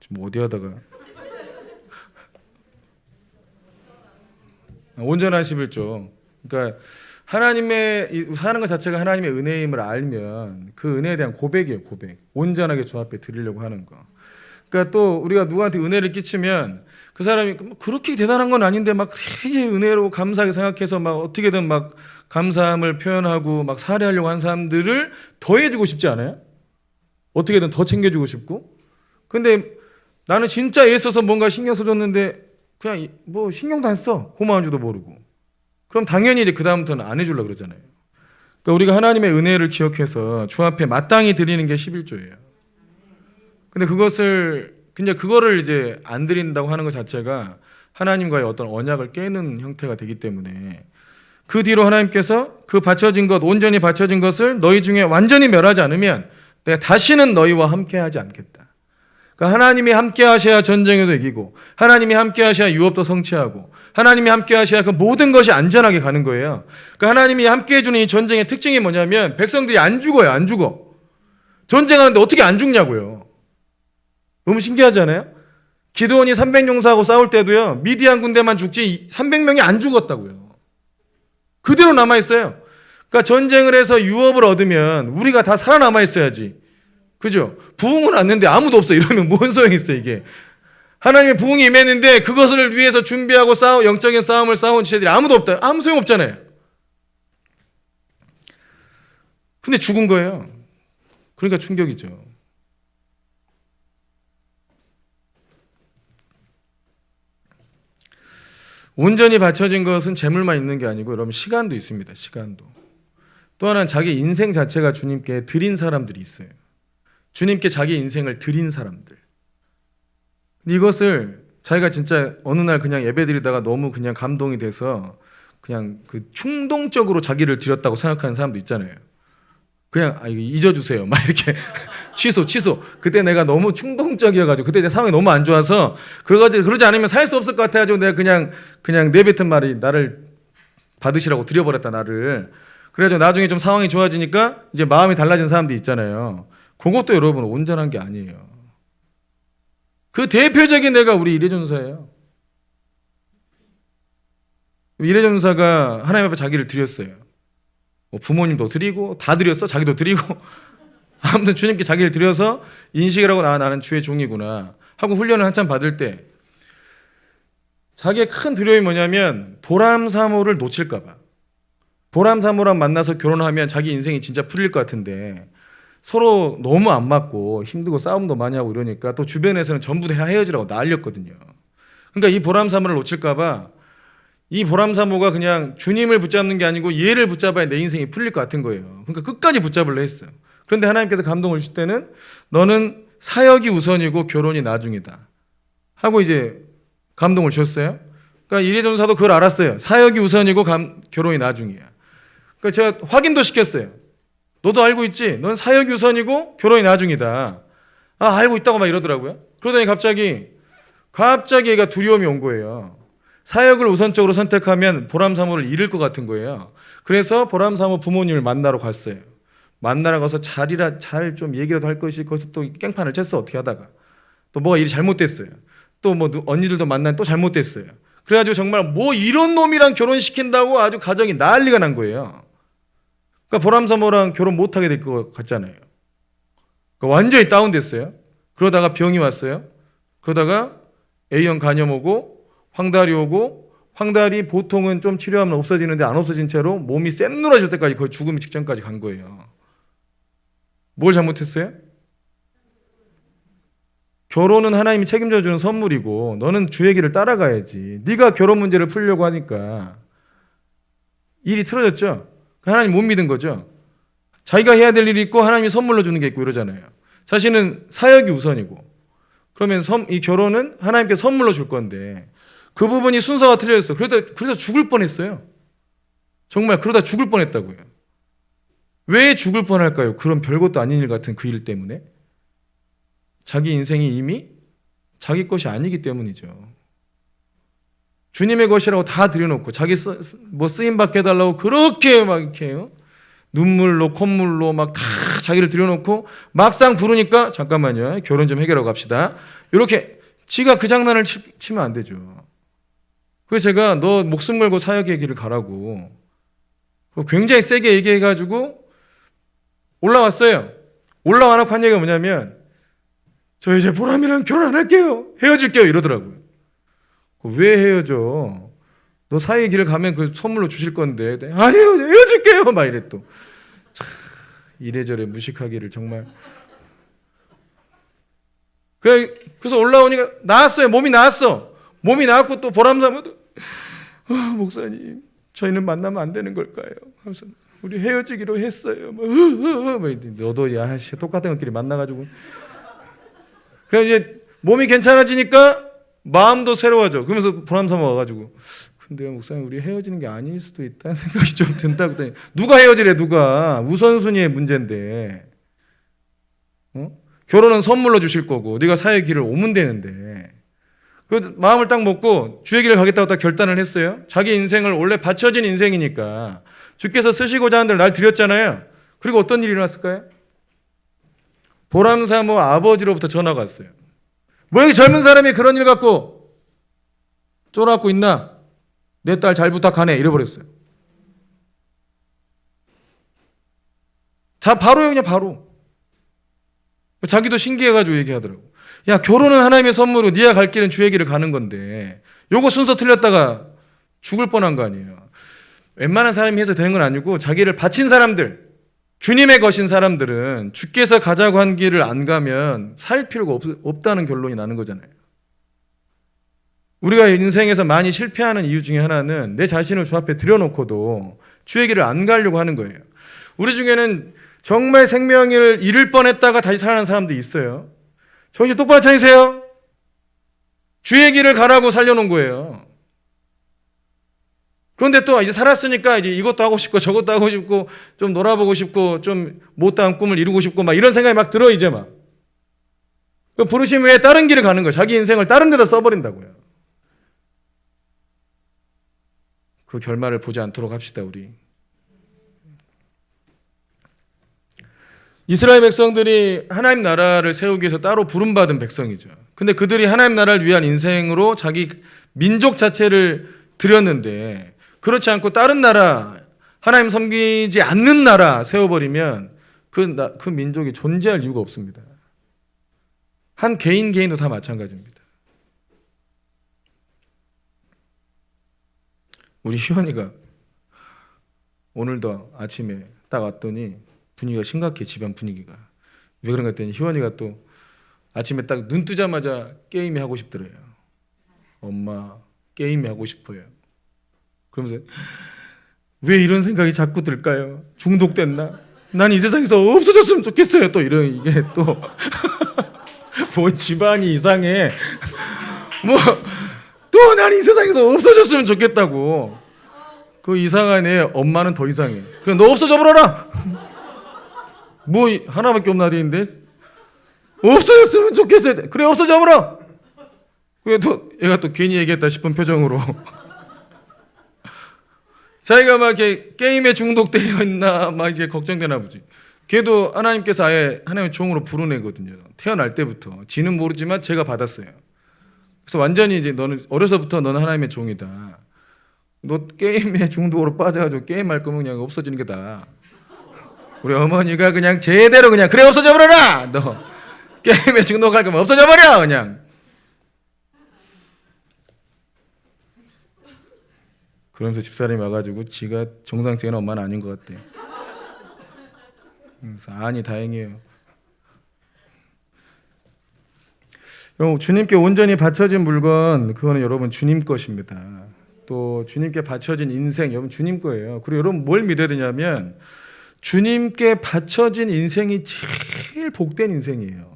지금 어디 하다가 온전한 11조. 그러니까 하나님의 사는 것 자체가 하나님의 은혜임을 알면 그 은혜에 대한 고백이에요. 고백. 온전하게 주 앞에 드리려고 하는 거. 그러니까 또 우리가 누구한테 은혜를 끼치면 그 사람이 그렇게 대단한 건 아닌데 막 되게 은혜로 감사하게 생각해서 막 어떻게든 막 감사함을 표현하고 막 살해하려고 한 사람들을 더해주고 싶지 않아요? 어떻게든 더 챙겨주고 싶고. 근데 나는 진짜 애써서 뭔가 신경 써줬는데 그냥 뭐 신경도 안 써. 고마운 줄도 모르고. 그럼 당연히 이제 그다음부터는 안 해주려고 그러잖아요. 그러니까 우리가 하나님의 은혜를 기억해서 주 앞에 마땅히 드리는 게 11조예요. 근데 그거를 이제 안 드린다고 하는 것 자체가 하나님과의 어떤 언약을 깨는 형태가 되기 때문에 그 뒤로 하나님께서 그 바쳐진 것, 온전히 바쳐진 것을 너희 중에 완전히 멸하지 않으면 내가 다시는 너희와 함께하지 않겠다. 그러니까 하나님이 함께 하셔야 전쟁에도 이기고 하나님이 함께 하셔야 유업도 성취하고 하나님이 함께 하셔야 그 모든 것이 안전하게 가는 거예요. 그러니까 하나님이 함께 해주는 이 전쟁의 특징이 뭐냐면 백성들이 안 죽어요. 안 죽어. 전쟁하는데 어떻게 안 죽냐고요. 너무 신기하지 않아요? 기드온이 300용사하고 싸울 때도요. 미디안 군대만 죽지 300명이 안 죽었다고요. 그대로 남아있어요. 그러니까 전쟁을 해서 유업을 얻으면 우리가 다 살아남아 있어야지. 그죠? 부흥은 왔는데 아무도 없어. 이러면 뭔 소용이 있어 이게. 하나님의 부흥이 임했는데 그것을 위해서 준비하고 영적인 싸움을 싸운 지체들이 아무도 없다. 아무 소용 없잖아요. 근데 죽은 거예요. 그러니까 충격이죠. 온전히 바쳐진 것은 재물만 있는 게 아니고 여러분 시간도 있습니다. 시간도. 또 하나는 자기 인생 자체가 주님께 드린 사람들이 있어요. 주님께 자기 인생을 드린 사람들. 근데 이것을 자기가 진짜 어느 날 그냥 예배드리다가 너무 그냥 감동이 돼서 그냥 그 충동적으로 자기를 드렸다고 생각하는 사람도 있잖아요. 그냥 이거 잊어주세요 막 이렇게 취소 그때 내가 너무 충동적이어가지고 그때 내 상황이 너무 안 좋아서 그러지 않으면 살 수 없을 것 같아가지고 내가 그냥 내뱉은 말이 나를 받으시라고 드려버렸다 나를. 그래가지고 나중에 좀 상황이 좋아지니까 이제 마음이 달라진 사람들이 있잖아요. 그것도 여러분 온전한 게 아니에요. 그 대표적인 애가 우리 이래전사예요. 이래전사가 하나님 앞에 자기를 드렸어요. 부모님도 드리고 다 드렸어. 자기도 드리고 아무튼 주님께 자기를 드려서 인식을 하고 나는 주의 종이구나 하고 훈련을 한참 받을 때 자기의 큰 두려움이 뭐냐면 보람사모를 놓칠까 봐. 보람사모랑 만나서 결혼하면 자기 인생이 진짜 풀릴 것 같은데 서로 너무 안 맞고 힘들고 싸움도 많이 하고 이러니까 또 주변에서는 전부 다 헤어지라고 난리였거든요. 그러니까 이 보람사모를 놓칠까 봐 이 보람사모가 그냥 주님을 붙잡는 게 아니고 얘를 붙잡아야 내 인생이 풀릴 것 같은 거예요. 그러니까 끝까지 붙잡으려 했어요. 그런데 하나님께서 감동을 주실 때는 너는 사역이 우선이고 결혼이 나중이다 하고 이제 감동을 주셨어요. 그러니까 이래전사도 그걸 알았어요. 사역이 우선이고 결혼이 나중이야. 그러니까 제가 확인도 시켰어요. 너도 알고 있지? 넌 사역이 우선이고 결혼이 나중이다. 알고 있다고 막 이러더라고요. 그러더니 갑자기 얘가 두려움이 온 거예요. 사역을 우선적으로 선택하면 보람사모를 잃을 것 같은 거예요. 그래서 보람사모 부모님을 만나러 갔어요. 만나러 가서 잘 좀 얘기라도 할 것이 거기서 또 깽판을 쳤어. 어떻게 하다가 또 뭐가 일이 잘못됐어요. 또 뭐 언니들도 만나면 또 잘못됐어요. 그래가지고 정말 뭐 이런 놈이랑 결혼시킨다고 아주 가정이 난리가 난 거예요. 그러니까 보람사모랑 결혼 못하게 될 것 같잖아요. 그러니까 완전히 다운됐어요. 그러다가 병이 왔어요. 그러다가 A형 간염 오고 황달이 오고 황달이 보통은 좀 치료하면 없어지는데 안 없어진 채로 몸이 쌤누라질 때까지 거의 죽음의 직전까지 간 거예요. 뭘 잘못했어요? 결혼은 하나님이 책임져 주는 선물이고 너는 주의 길을 따라가야지. 네가 결혼 문제를 풀려고 하니까 일이 틀어졌죠. 하나님 못 믿은 거죠. 자기가 해야 될 일이 있고 하나님이 선물로 주는 게 있고 이러잖아요. 자신은 사역이 우선이고 그러면 이 결혼은 하나님께 선물로 줄 건데 그 부분이 순서가 틀려졌어. 그래서 죽을 뻔했어요. 정말 그러다 죽을 뻔했다고요. 왜 죽을 뻔할까요? 그런 별것도 아닌 일 같은 그 일 때문에. 자기 인생이 이미 자기 것이 아니기 때문이죠. 주님의 것이라고 다 들여놓고 자기 뭐 쓰임 받게 해달라고 그렇게 막 이렇게 눈물로 콧물로 막 다 자기를 들여놓고 막상 부르니까 잠깐만요. 결혼 좀 해결하고 갑시다. 이렇게 지가 그 장난을 치면 안 되죠. 그래서 제가 너 목숨 걸고 사역의 길을 가라고 굉장히 세게 얘기해가지고 올라왔어요. 올라와놓고 한 얘기가 뭐냐면 저 이제 보람이랑 결혼 안 할게요. 헤어질게요. 이러더라고요. 왜 헤어져? 너 사역의 길을 가면 그 선물로 주실 건데 아니요 헤어질게요. 막 이래 또 이래저래 무식하기를 정말. 그래서 올라오니까 나았어요. 몸이 나았어. 몸이 나았고 또 보람사모도 목사님 저희는 만나면 안 되는 걸까요? 하면서 우리 헤어지기로 했어요. 너도 야 똑같은 것끼리 만나가지고 그래 이제 몸이 괜찮아지니까 마음도 새로워져. 그러면서 보람사모 와가지고 근데 목사님 우리 헤어지는 게 아닐 수도 있다는 생각이 좀 든다. 그랬더니 누가 헤어지래 누가 우선순위의 문제인데 결혼은 선물로 주실 거고 네가 사의 길을 오면 되는데 그 마음을 딱 먹고 주의 길을 가겠다고 딱 결단을 했어요. 자기 인생을 원래 바쳐진 인생이니까 주께서 쓰시고자 하는 데를 날 드렸잖아요. 그리고 어떤 일이 일어났을까요? 보람사모 아버지로부터 전화가 왔어요. 뭐 여기 젊은 사람이 그런 일 갖고 쫄아갖고 있나? 내 딸 잘 부탁하네 이래버렸어요. 자 바로요 그냥 바로. 자기도 신기해가지고 얘기하더라고. 야 결혼은 하나님의 선물이고 네가 갈 길은 주의 길을 가는 건데 요거 순서 틀렸다가 죽을 뻔한 거 아니에요. 웬만한 사람이 해서 되는 건 아니고 자기를 바친 사람들 주님의 것인 사람들은 주께서 가자고 한 길을 안 가면 살 필요가 없다는 결론이 나는 거잖아요. 우리가 인생에서 많이 실패하는 이유 중에 하나는 내 자신을 주 앞에 들여놓고도 주의 길을 안 가려고 하는 거예요. 우리 중에는 정말 생명을 잃을 뻔했다가 다시 살아난 사람도 있어요. 정신 똑바로 차리세요. 주의 길을 가라고 살려놓은 거예요. 그런데 또 이제 살았으니까 이제 이것도 하고 싶고 저것도 하고 싶고 좀 놀아보고 싶고 좀 못다한 꿈을 이루고 싶고 막 이런 생각이 막 들어 이제 막. 부르심 외에 다른 길을 가는 거예요. 자기 인생을 다른 데다 써버린다고요. 그 결말을 보지 않도록 합시다, 우리. 이스라엘 백성들이 하나님 나라를 세우기 위해서 따로 부름받은 백성이죠. 근데 그들이 하나님 나라를 위한 인생으로 자기 민족 자체를 드렸는데 그렇지 않고 다른 나라, 하나님 섬기지 않는 나라 세워버리면 그 민족이 존재할 이유가 없습니다. 한 개인도 다 마찬가지입니다. 우리 희원이가 오늘도 아침에 딱 왔더니 분위기가 심각해. 집안 분위기가. 왜 그런가 했더니 희원이가 또 아침에 딱 눈 뜨자마자 게임이 하고 싶더래요. 엄마 게임이 하고 싶어요. 그러면서 왜 이런 생각이 자꾸 들까요? 중독됐나? 난 이 세상에서 없어졌으면 좋겠어요. 또 이런 이게 또 뭐 집안이 이상해. 뭐 또 난 이 세상에서 없어졌으면 좋겠다고. 그 이상한 애 엄마는 더 이상해. 그냥 너 없어져 버려라. 뭐 하나밖에 없나 되는데 없어졌으면 좋겠어요. 그래 없어져 버려. 그래 또 얘가 또 괜히 얘기했다 싶은 표정으로 자기가 막 이렇게 게임에 중독되어 있나 막 이제 걱정되나 보지. 걔도 하나님께서 아예 하나님의 종으로 부른 애거든요. 태어날 때부터. 지는 모르지만 제가 받았어요. 그래서 완전히 이제 너는 어려서부터 너는 하나님의 종이다. 너 게임에 중독으로 빠져가지고 게임할 거면 그냥 없어지는 게 나아. 우리 어머니가 그냥 제대로 그냥 그래 없어져 버려라. 너 게임에 중독할 거면 없어져 버려 그냥. 그러면서 집사람이 와가지고 지가 정상적인 엄마는 아닌 것 같대. 그래서 아니 다행이에요. 주님께 온전히 바쳐진 물건 그거는 여러분 주님 것입니다. 또 주님께 바쳐진 인생 여러분 주님 거예요. 그리고 여러분 뭘 믿어야 되냐면 주님께 바쳐진 인생이 제일 복된 인생이에요.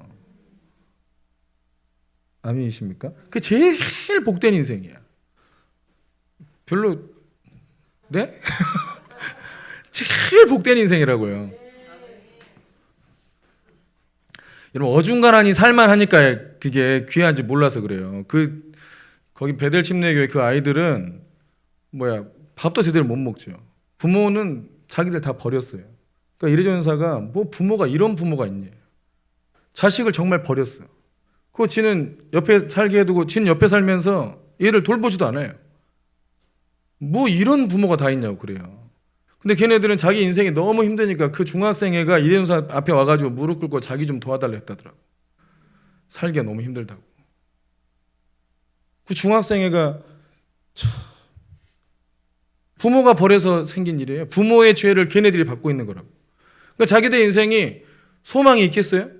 아멘이십니까? 그 제일 복된 인생이야. 별로 네? 제일 복된 인생이라고요. 여러분 어중간하니 살만하니까 그게 귀한지 몰라서 그래요. 거기 베델 침례교회 그 아이들은 밥도 제대로 못 먹죠. 부모는 자기들 다 버렸어요. 그러니까 이래전사가 뭐 부모가 이런 부모가 있니? 자식을 정말 버렸어요. 그거 지는 옆에 살게 해두고 지는 옆에 살면서 얘를 돌보지도 않아요. 뭐 이런 부모가 다 있냐고 그래요. 근데 걔네들은 자기 인생이 너무 힘드니까 그 중학생 애가 이래전사 앞에 와가지고 무릎 꿇고 자기 좀 도와달라 했다더라고. 살기가 너무 힘들다고. 그 중학생 애가 부모가 버려서 생긴 일이에요. 부모의 죄를 걔네들이 받고 있는 거라고. 그러니까 자기들 인생이 소망이 있겠어요?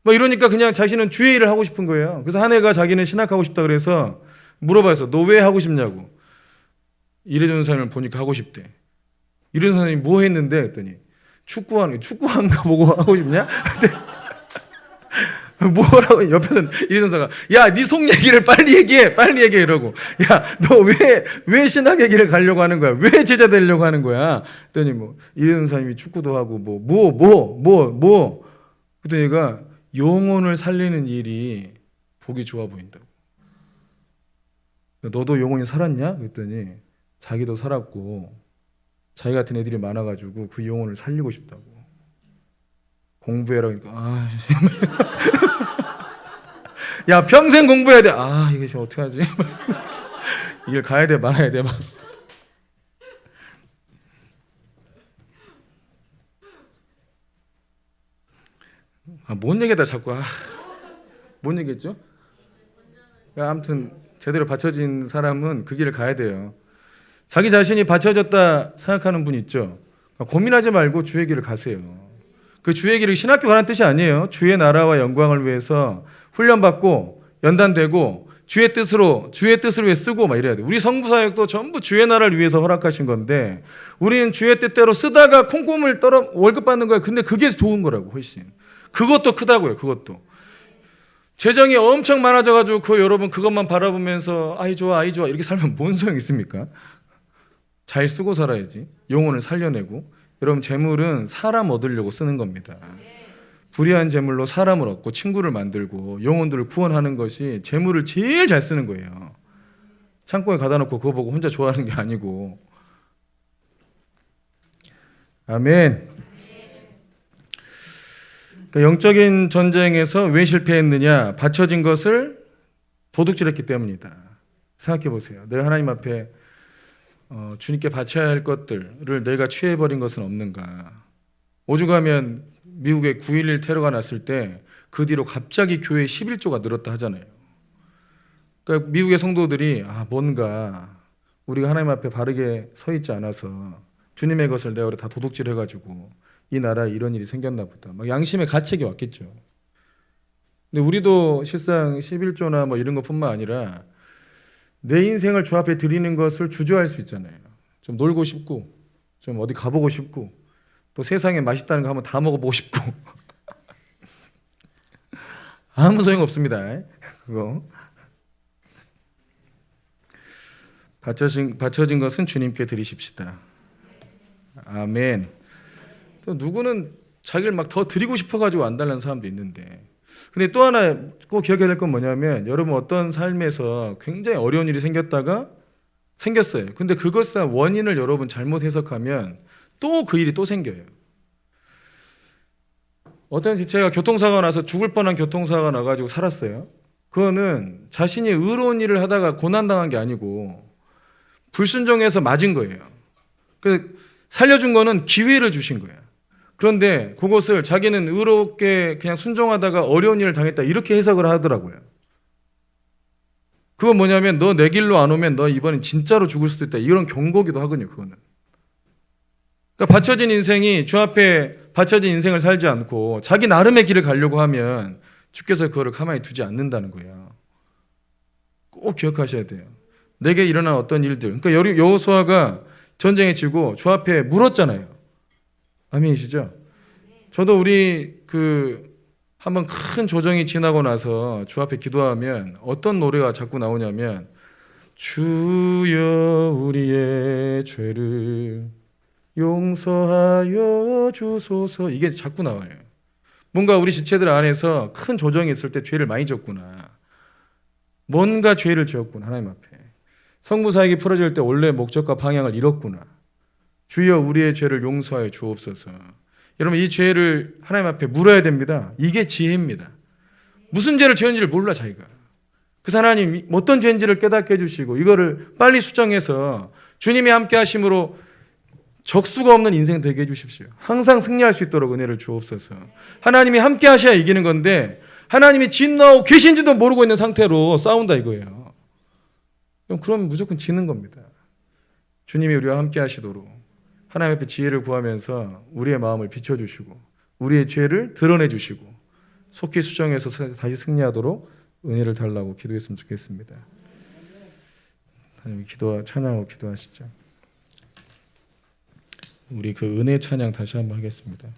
이러니까 그냥 자신은 주의 일을 하고 싶은 거예요. 그래서 한 애가 자기는 신학하고 싶다 그래서 물어봐서 너 왜 하고 싶냐고. 이래전 사람을 보니까 하고 싶대. 이런 사람이 뭐 했는데 했더니 축구하는가 보고 하고 싶냐? 뭐라고 옆에서 이래전사가 야, 네 속 얘기를 빨리 얘기해 이러고 야, 너 왜 신학 얘기를 가려고 하는 거야? 왜 제자 되려고 하는 거야? 했더니 이래전사님이 축구도 하고 그랬더니 얘가 영혼을 살리는 일이 보기 좋아 보인다고. 너도 영혼이 살았냐? 그랬더니 자기도 살았고 자기 같은 애들이 많아가지고 그 영혼을 살리고 싶다고. 공부해라 그러니까 야 평생 공부해야 돼. 이게 지금 어떻게 하지? 이걸 가야 돼 말아야 돼 막. 뭔 얘기다 자꾸. 뭔 얘기했죠? 아무튼 제대로 받쳐진 사람은 그 길을 가야 돼요. 자기 자신이 받쳐졌다 생각하는 분 있죠? 고민하지 말고 주의 길을 가세요. 그 주의 길이 신학교 가는 뜻이 아니에요. 주의 나라와 영광을 위해서 훈련받고 연단되고 주의 뜻으로 왜 쓰고 막 이래야 돼. 우리 성부사역도 전부 주의 나라를 위해서 허락하신 건데 우리는 주의 뜻대로 쓰다가 콩고물 떨어 월급 받는 거야. 근데 그게 좋은 거라고 훨씬. 그것도 크다고요. 그것도. 재정이 엄청 많아져가지고 여러분 그것만 바라보면서 아이 좋아 이렇게 살면 뭔 소용 있습니까? 잘 쓰고 살아야지. 영혼을 살려내고. 여러분 재물은 사람 얻으려고 쓰는 겁니다. 불의한 재물로 사람을 얻고 친구를 만들고 영혼들을 구원하는 것이 재물을 제일 잘 쓰는 거예요. 창고에 가다 놓고 그거 보고 혼자 좋아하는 게 아니고. 아멘. 그러니까 영적인 전쟁에서 왜 실패했느냐? 바쳐진 것을 도둑질했기 때문이다. 생각해 보세요. 내가 하나님 앞에 주님께 바쳐야 할 것들을 내가 취해버린 것은 없는가? 오죽하면 미국에 9.11 테러가 났을 때 그 뒤로 갑자기 교회 11조가 늘었다 하잖아요. 그러니까 미국의 성도들이 뭔가 우리가 하나님 앞에 바르게 서 있지 않아서 주님의 것을 내가 다 도둑질해가지고 이 나라에 이런 일이 생겼나 보다. 막 양심의 가책이 왔겠죠. 근데 우리도 실상 11조나 뭐 이런 것뿐만 아니라 내 인생을 주 앞에 드리는 것을 주저할 수 있잖아요. 좀 놀고 싶고 좀 어디 가보고 싶고 또 세상에 맛있다는 거 한번 다 먹어보고 싶고 아무 소용 없습니다. 그거 바쳐진 것은 주님께 드리십시다. 아멘. 또 누구는 자기를 막 더 드리고 싶어가지고 안 달라는 사람도 있는데, 근데 또 하나 꼭 기억해야 될 건 뭐냐면 여러분 어떤 삶에서 굉장히 어려운 일이 생겼어요. 근데 그것의 원인을 여러분 잘못 해석하면 또 그 일이 또 생겨요. 어떤 제가 교통사고가 나서 죽을 뻔한 교통사고가 나가지고 살았어요. 그거는 자신이 의로운 일을 하다가 고난당한 게 아니고 불순종해서 맞은 거예요. 그 살려준 거는 기회를 주신 거예요. 그런데 그것을 자기는 의롭게 그냥 순종하다가 어려운 일을 당했다 이렇게 해석을 하더라고요. 그건 뭐냐면 너 내 길로 안 오면 너 이번엔 진짜로 죽을 수도 있다 이런 경고기도 하거든요. 그거는. 그러니까 바쳐진 인생이 주 앞에 바쳐진 인생을 살지 않고 자기 나름의 길을 가려고 하면 주께서 그거를 가만히 두지 않는다는 거예요. 꼭 기억하셔야 돼요. 내게 일어난 어떤 일들. 그러니까 여호수아가 전쟁에 지고 주 앞에 물었잖아요. 아멘이시죠? 저도 우리 한번 큰 조정이 지나고 나서 주 앞에 기도하면 어떤 노래가 자꾸 나오냐면 주여 우리의 죄를 용서하여 주소서 이게 자꾸 나와요. 뭔가 우리 지체들 안에서 큰 조정이 있을 때 죄를 많이 졌구나. 뭔가 죄를 지었구나 하나님 앞에. 성부사역이 풀어질 때 원래 목적과 방향을 잃었구나. 주여 우리의 죄를 용서하여 주옵소서. 여러분 이 죄를 하나님 앞에 물어야 됩니다. 이게 지혜입니다. 무슨 죄를 지었는지를 몰라 자기가. 그래서 하나님 어떤 죄인지를 깨닫게 해주시고 이거를 빨리 수정해서 주님이 함께 하심으로 적수가 없는 인생 되게 해주십시오. 항상 승리할 수 있도록 은혜를 주옵소서. 하나님이 함께 하셔야 이기는 건데 하나님이 진노하고 계신지도 모르고 있는 상태로 싸운다 이거예요. 그럼 무조건 지는 겁니다. 주님이 우리와 함께 하시도록 하나님 앞에 지혜를 구하면서 우리의 마음을 비춰주시고 우리의 죄를 드러내주시고 속히 수정해서 다시 승리하도록 은혜를 달라고 기도했으면 좋겠습니다. 하나님 찬양하고 기도하시죠. 우리 그 은혜 찬양 다시 한번 하겠습니다.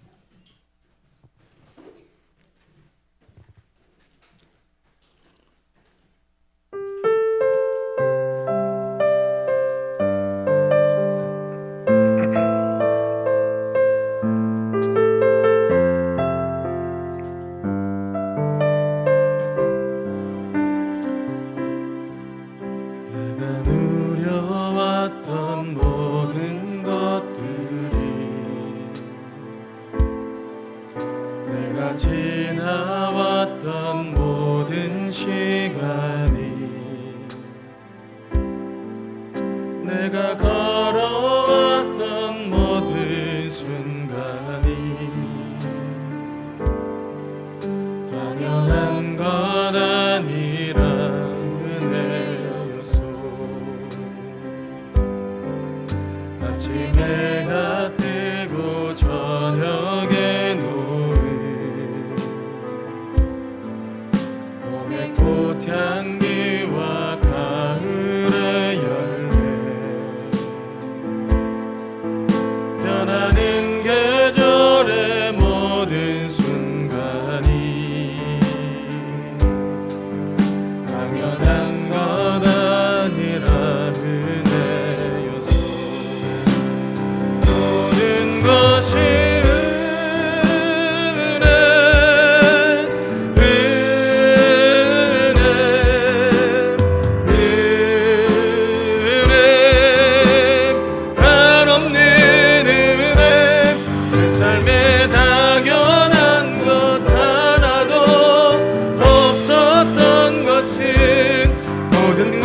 지나왔던 모든 시간이 내가 걸어왔던 모든 순간이 당연한 것 아니라 은혜였소. 아침에 해가 뜨고 저녁에 꽃향기와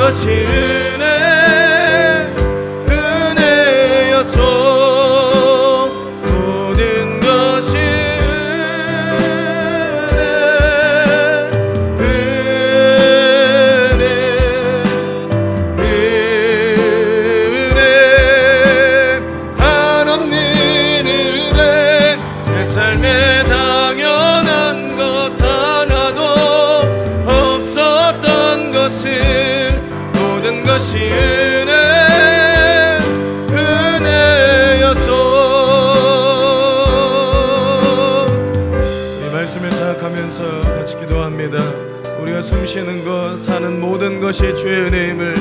것이 은혜여서 모든 것이 은혜 한없는 은혜 내 삶에 당연한 것 하나도 없었던 것은 모든 것이 은혜여서. 이 말씀을 생각하면서 같이 기도합니다. 우리가 숨쉬는 것 사는 모든 것이 주의 은혜임을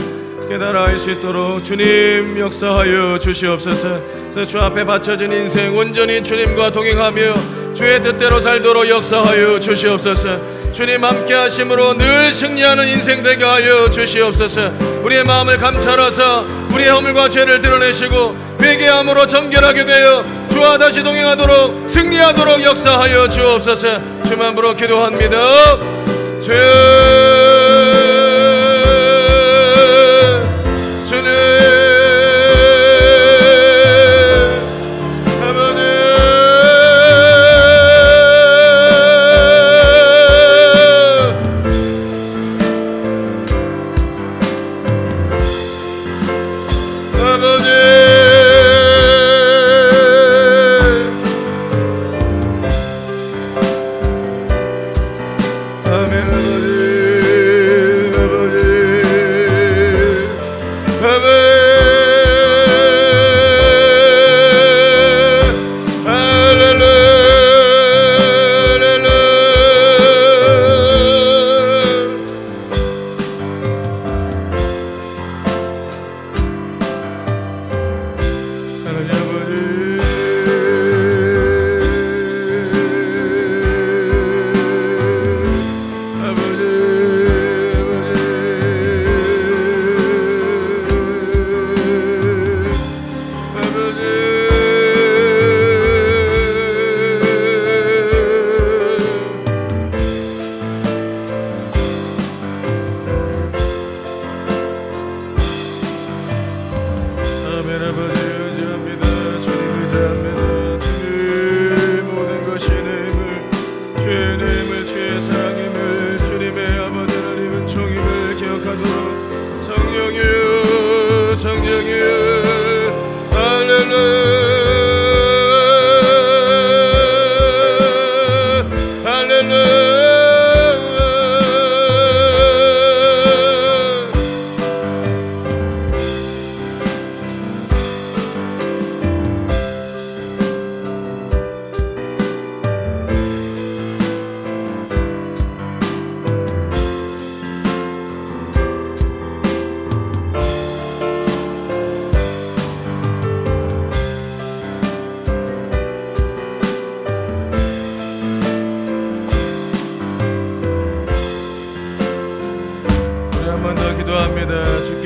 깨달아 알 수 있도록 주님 역사하여 주시옵소서. 주 앞에 바쳐진 인생 온전히 주님과 동행하며 주의 뜻대로 살도록 역사하여 주시옵소서. 주님 함께 하심으로 늘 승리하는 인생 되게 하여 주시옵소서. 우리의 마음을 감찰하사 우리의 허물과 죄를 드러내시고 회개함으로 정결하게 되어 주와 다시 동행하도록 승리하도록 역사하여 주옵소서. 주만 부르 기도합니다.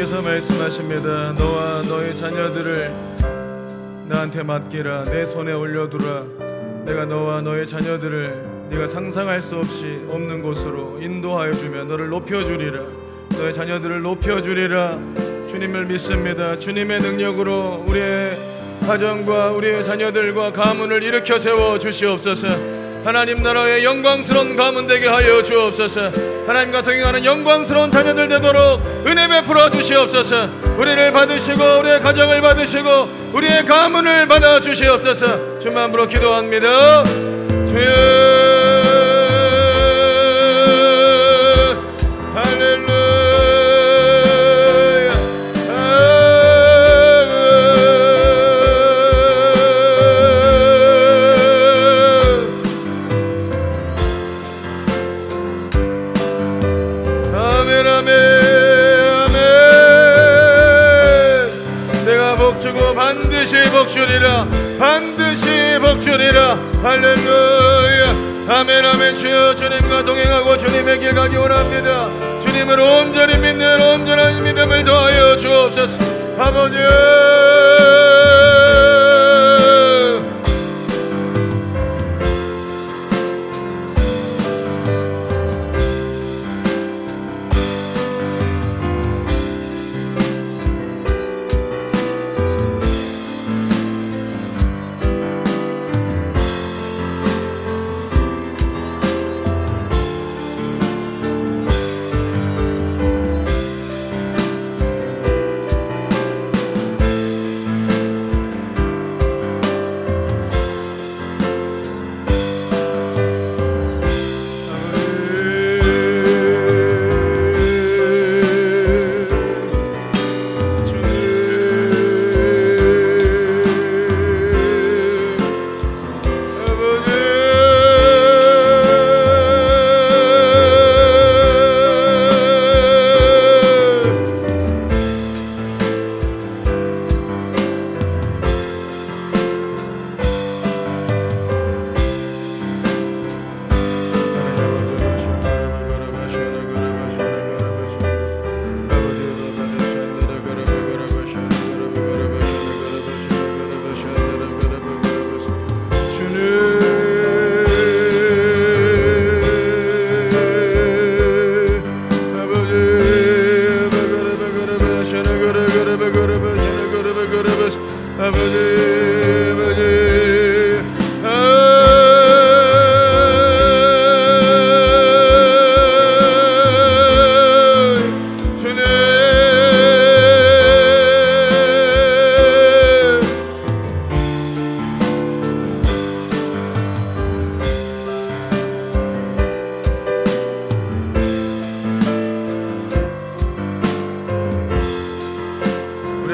주께서 말씀하십니다. 너와 너의 자녀들을 나한테 맡기라. 내 손에 올려두라. 내가 너와 너의 자녀들을 네가 상상할 수 없이 없는 곳으로 인도하여 주며 너를 높여주리라. 너의 자녀들을 높여주리라. 주님을 믿습니다. 주님의 능력으로 우리의 가정과 우리의 자녀들과 가문을 일으켜 세워 주시옵소서. 하나님 나라의 영광스러운 가문 되게 하여 주옵소서. 하나님과 동행하는 영광스러운 자녀들 되도록 은혜 베풀어 주시옵소서. 우리를 받으시고 우리의 가정을 받으시고 우리의 가문을 받아 주시옵소서. 주만 부르 기도합니다. 주여 주고 반드시 복주리라. 반드시 복주리라. 할렐루야. 아멘 아멘. 주여 주님과 동행하고 주님의 길 가기 원합니다. 주님을 온전히 믿는 온전한 믿음을 더하여 주옵소서. 아버지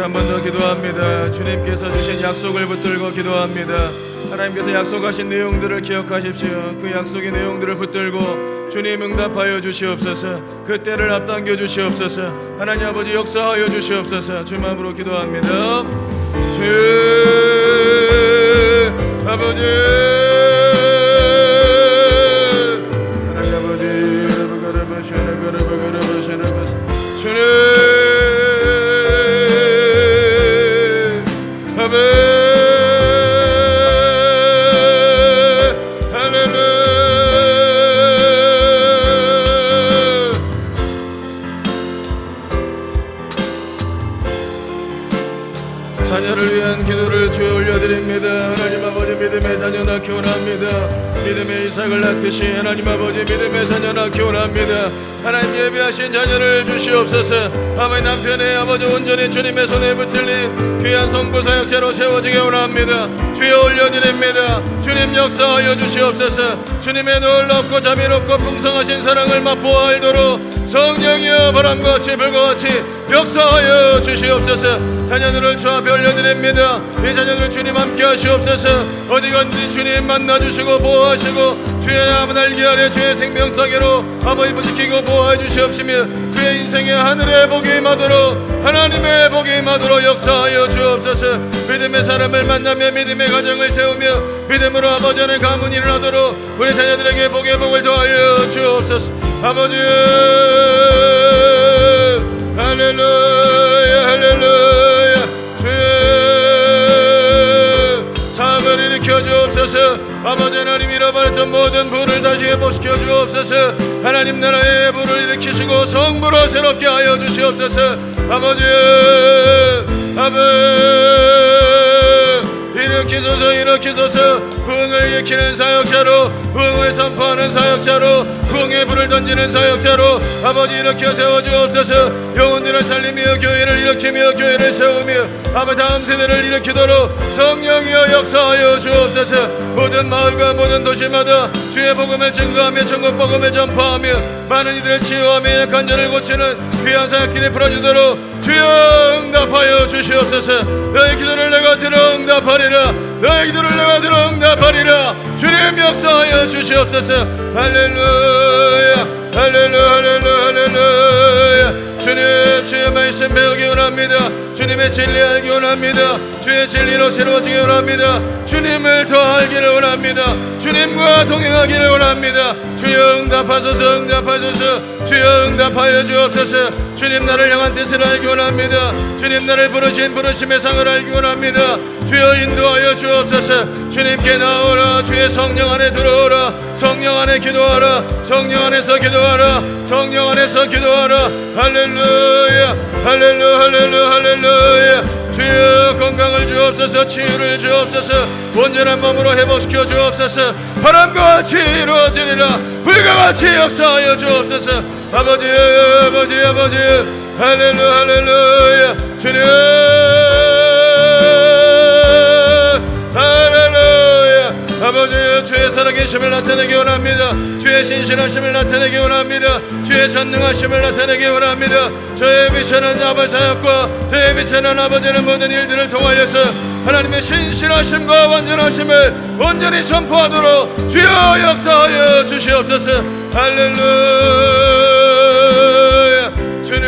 한 번 더 기도합니다. 주님께서 주신 약속을 붙들고 기도합니다. 하나님께서 약속하신 내용들을 기억하십시오. 그 약속의 내용들을 붙들고 주님 응답하여 주시옵소서. 그 때를 앞당겨 주시옵소서. 하나님 아버지 역사하여 주시옵소서. 주 마음으로 기도합니다. 주 아버지 하나님 아버지 주님 아버지 자녀를 위한 기도를 주에 올려드립니다. 하나님 아버지 믿음의 자녀 낳기 원합니다. 믿음의 이삭을 낳듯이 하나님 아버지 믿음의 자녀 낳기 원합니다. 하나님 예비하신 자녀를 주시옵소서. 아버지 남편의 아버지 온전히 주님의 손에 붙들린 귀한 성부 사역자로 세워지게 원합니다. 주에 올려드립니다. 주님 역사하여 주시옵소서. 주님의 놀랍고 자비롭고 풍성하신 사랑을 맛보아 알도록 성령이여 바람같이 불과같이 역사하여 주시옵소서. 자녀들을 주 앞에 올려드립니다. 이 자녀들 주님 함께 하시옵소서. 어디 간지 주님 만나주시고 보호하시고 주의 나무 날개 아래 주의 생명사계로 아버지 부지키고 보호해 주시옵시며 그의 인생의 하늘의 복이 임하도록 하나님의 복이 임하도록 역사하여 주옵소서. 믿음의 사람을 만나며 믿음의 가정을 세우며 믿음으로 아버지 안에 가문이 일어나도록 우리 자녀들에게 복의 복을 더하여 주옵소서. 아버지 할렐루야 할렐루야 주의 사업을 일으켜 주옵소서. 아버지 하나님 잃어버렸던 모든 부를 다시 회복시켜 주옵소서. 하나님 나라의 부를 일으키시고 성부로 새롭게 하여 주시옵소서. 아버지 일으키소서 일으키소서. 부흥을 일으키는 사역자로 부흥을 선포하는 사역자로 부흥의 불을 던지는 사역자로 아버지 일으켜 세워주옵소서. 영혼들을 살리며 교회를 일으키며 교회를 세우며 아버지 다음 세대를 일으키도록 성령이여 역사하여 주옵소서. 모든 마을과 모든 도시마다 주의 복음을 증거하며 천국 복음을 전파하며 많은 이들을 치유하며 약한 자를 고치는 귀한 사역길이 풀어주도록 주여 응답하여 주시옵소서. 너의 기도를 내가 들어 응답하리라. 너의 기도를 내가 들어 응답하리라. 주님 역사하여 주시옵소서. 할렐루야 할렐루야 할렐루야 할렐루야. 주님 주의 말씀 배우기 원합니다. 주님의 진리 알기 원합니다. 주의 진리로 새로워지기 원합니다. 주님을 더 알기를 원합니다. 주님과 동행하기를 원합니다. 주여 응답하소서 응답하소서. 주여 응답하여 주옵소서. 주님 나를 향한 뜻을 알기 원합니다. 주님 나를 부르신 부르심의 상을 알기 원합니다. 주여 인도하여 주옵소서. 주님께 나오라. 주의 성령 안에 들어오라. 성령 안에 기도하라. 성령 안에서 기도하라. 성령 안에서 기도하라. 할렐루야 할렐루야 할렐루야 할렐루야. 주여 건강을 주옵소서. 치유를 주옵소서. 온전한 몸으로 회복시켜 주옵소서. 바람과 같이 이루어지리라. 불과 같이 역사하여 주옵소서. 아버지 아버지 아버지 할렐루야 할렐루야. 주님 할렐루야. 아버지 주의 살아계심을 나타내기 원합니다. 주의 신실하심을 나타내기 원합니다. 주의 전능하심을 나타내기 원합니다. 저의 미천한 아버지 사역과 저의 미천한 아버지는 모든 일들을 통하여서 하나님의 신실하심과 완전하심을 온전히 선포하도록 주여 역사하여 주시옵소서. 할렐루야. 주님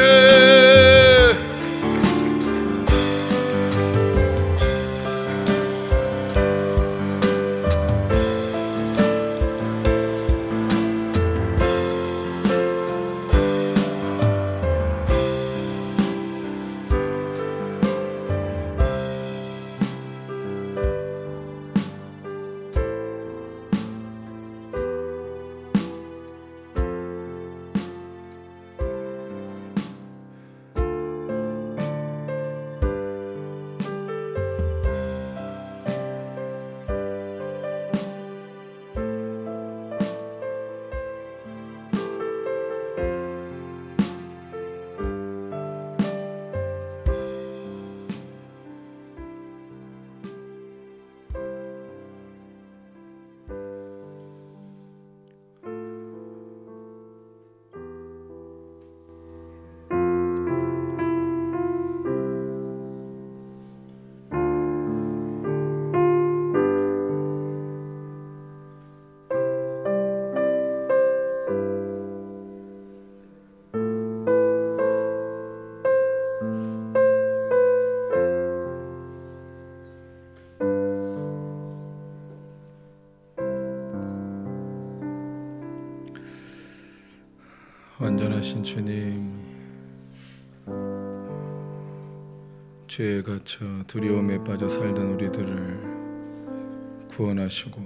완전하신 주님, 죄에 갇혀 두려움에 빠져 살던 우리들을 구원하시고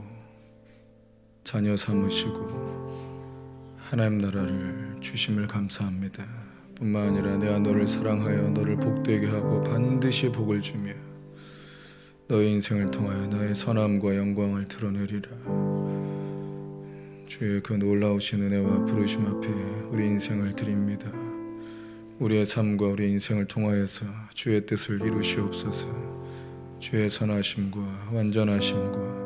자녀 삼으시고 하나님 나라를 주심을 감사합니다. 뿐만 아니라 내가 너를 사랑하여 너를 복되게 하고 반드시 복을 주며 너의 인생을 통하여 나의 선함과 영광을 드러내리라. 주의 그 놀라우신 은혜와 부르심 앞에 우리 인생을 드립니다. 우리의 삶과 우리의 인생을 통하여서 주의 뜻을 이루시옵소서. 주의 선하심과 완전하심과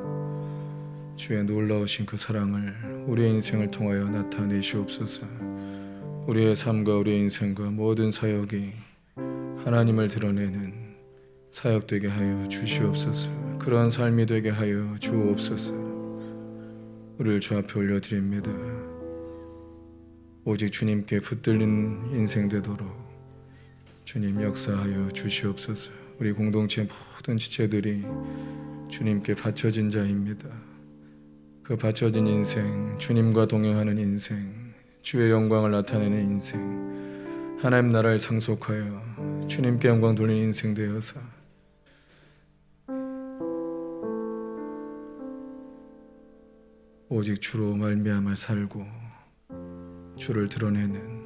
주의 놀라우신 그 사랑을 우리의 인생을 통하여 나타내시옵소서. 우리의 삶과 우리의 인생과 모든 사역이 하나님을 드러내는 사역 되게 하여 주시옵소서. 그러한 삶이 되게 하여 주옵소서. 우리를 주 앞에 올려드립니다. 오직 주님께 붙들린 인생 되도록 주님 역사하여 주시옵소서. 우리 공동체 모든 지체들이 주님께 바쳐진 자입니다. 그 바쳐진 인생, 주님과 동행하는 인생, 주의 영광을 나타내는 인생, 하나님 나라를 상속하여 주님께 영광 돌리는 인생 되어서 오직 주로 말미암아 살고 주를 드러내는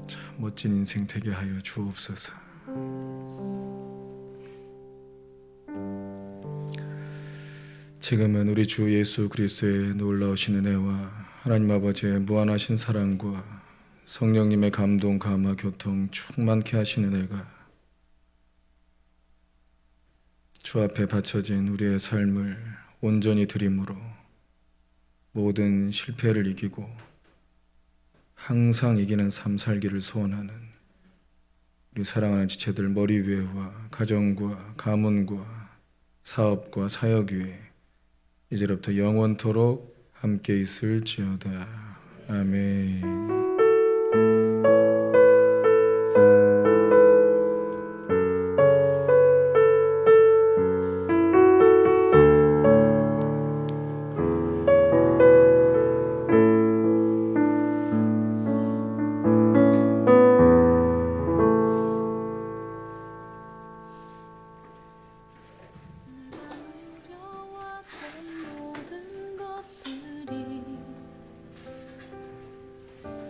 참 멋진 인생 되게 하여 주옵소서. 지금은 우리 주 예수 그리스도의 놀라우신 은혜와 하나님 아버지의 무한하신 사랑과 성령님의 감동, 감화, 교통 충만케 하신 은혜가 주 앞에 바쳐진 우리의 삶을 온전히 드림으로 모든 실패를 이기고 항상 이기는 삶 살기를 소원하는 우리 사랑하는 지체들 머리 위에와 가정과 가문과 사업과 사역 위에 이제부터 영원토록 함께 있을지어다. 아멘.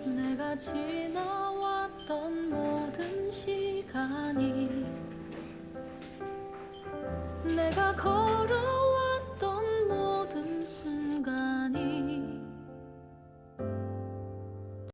내가 지나왔던 모든 시간이 내가 걸어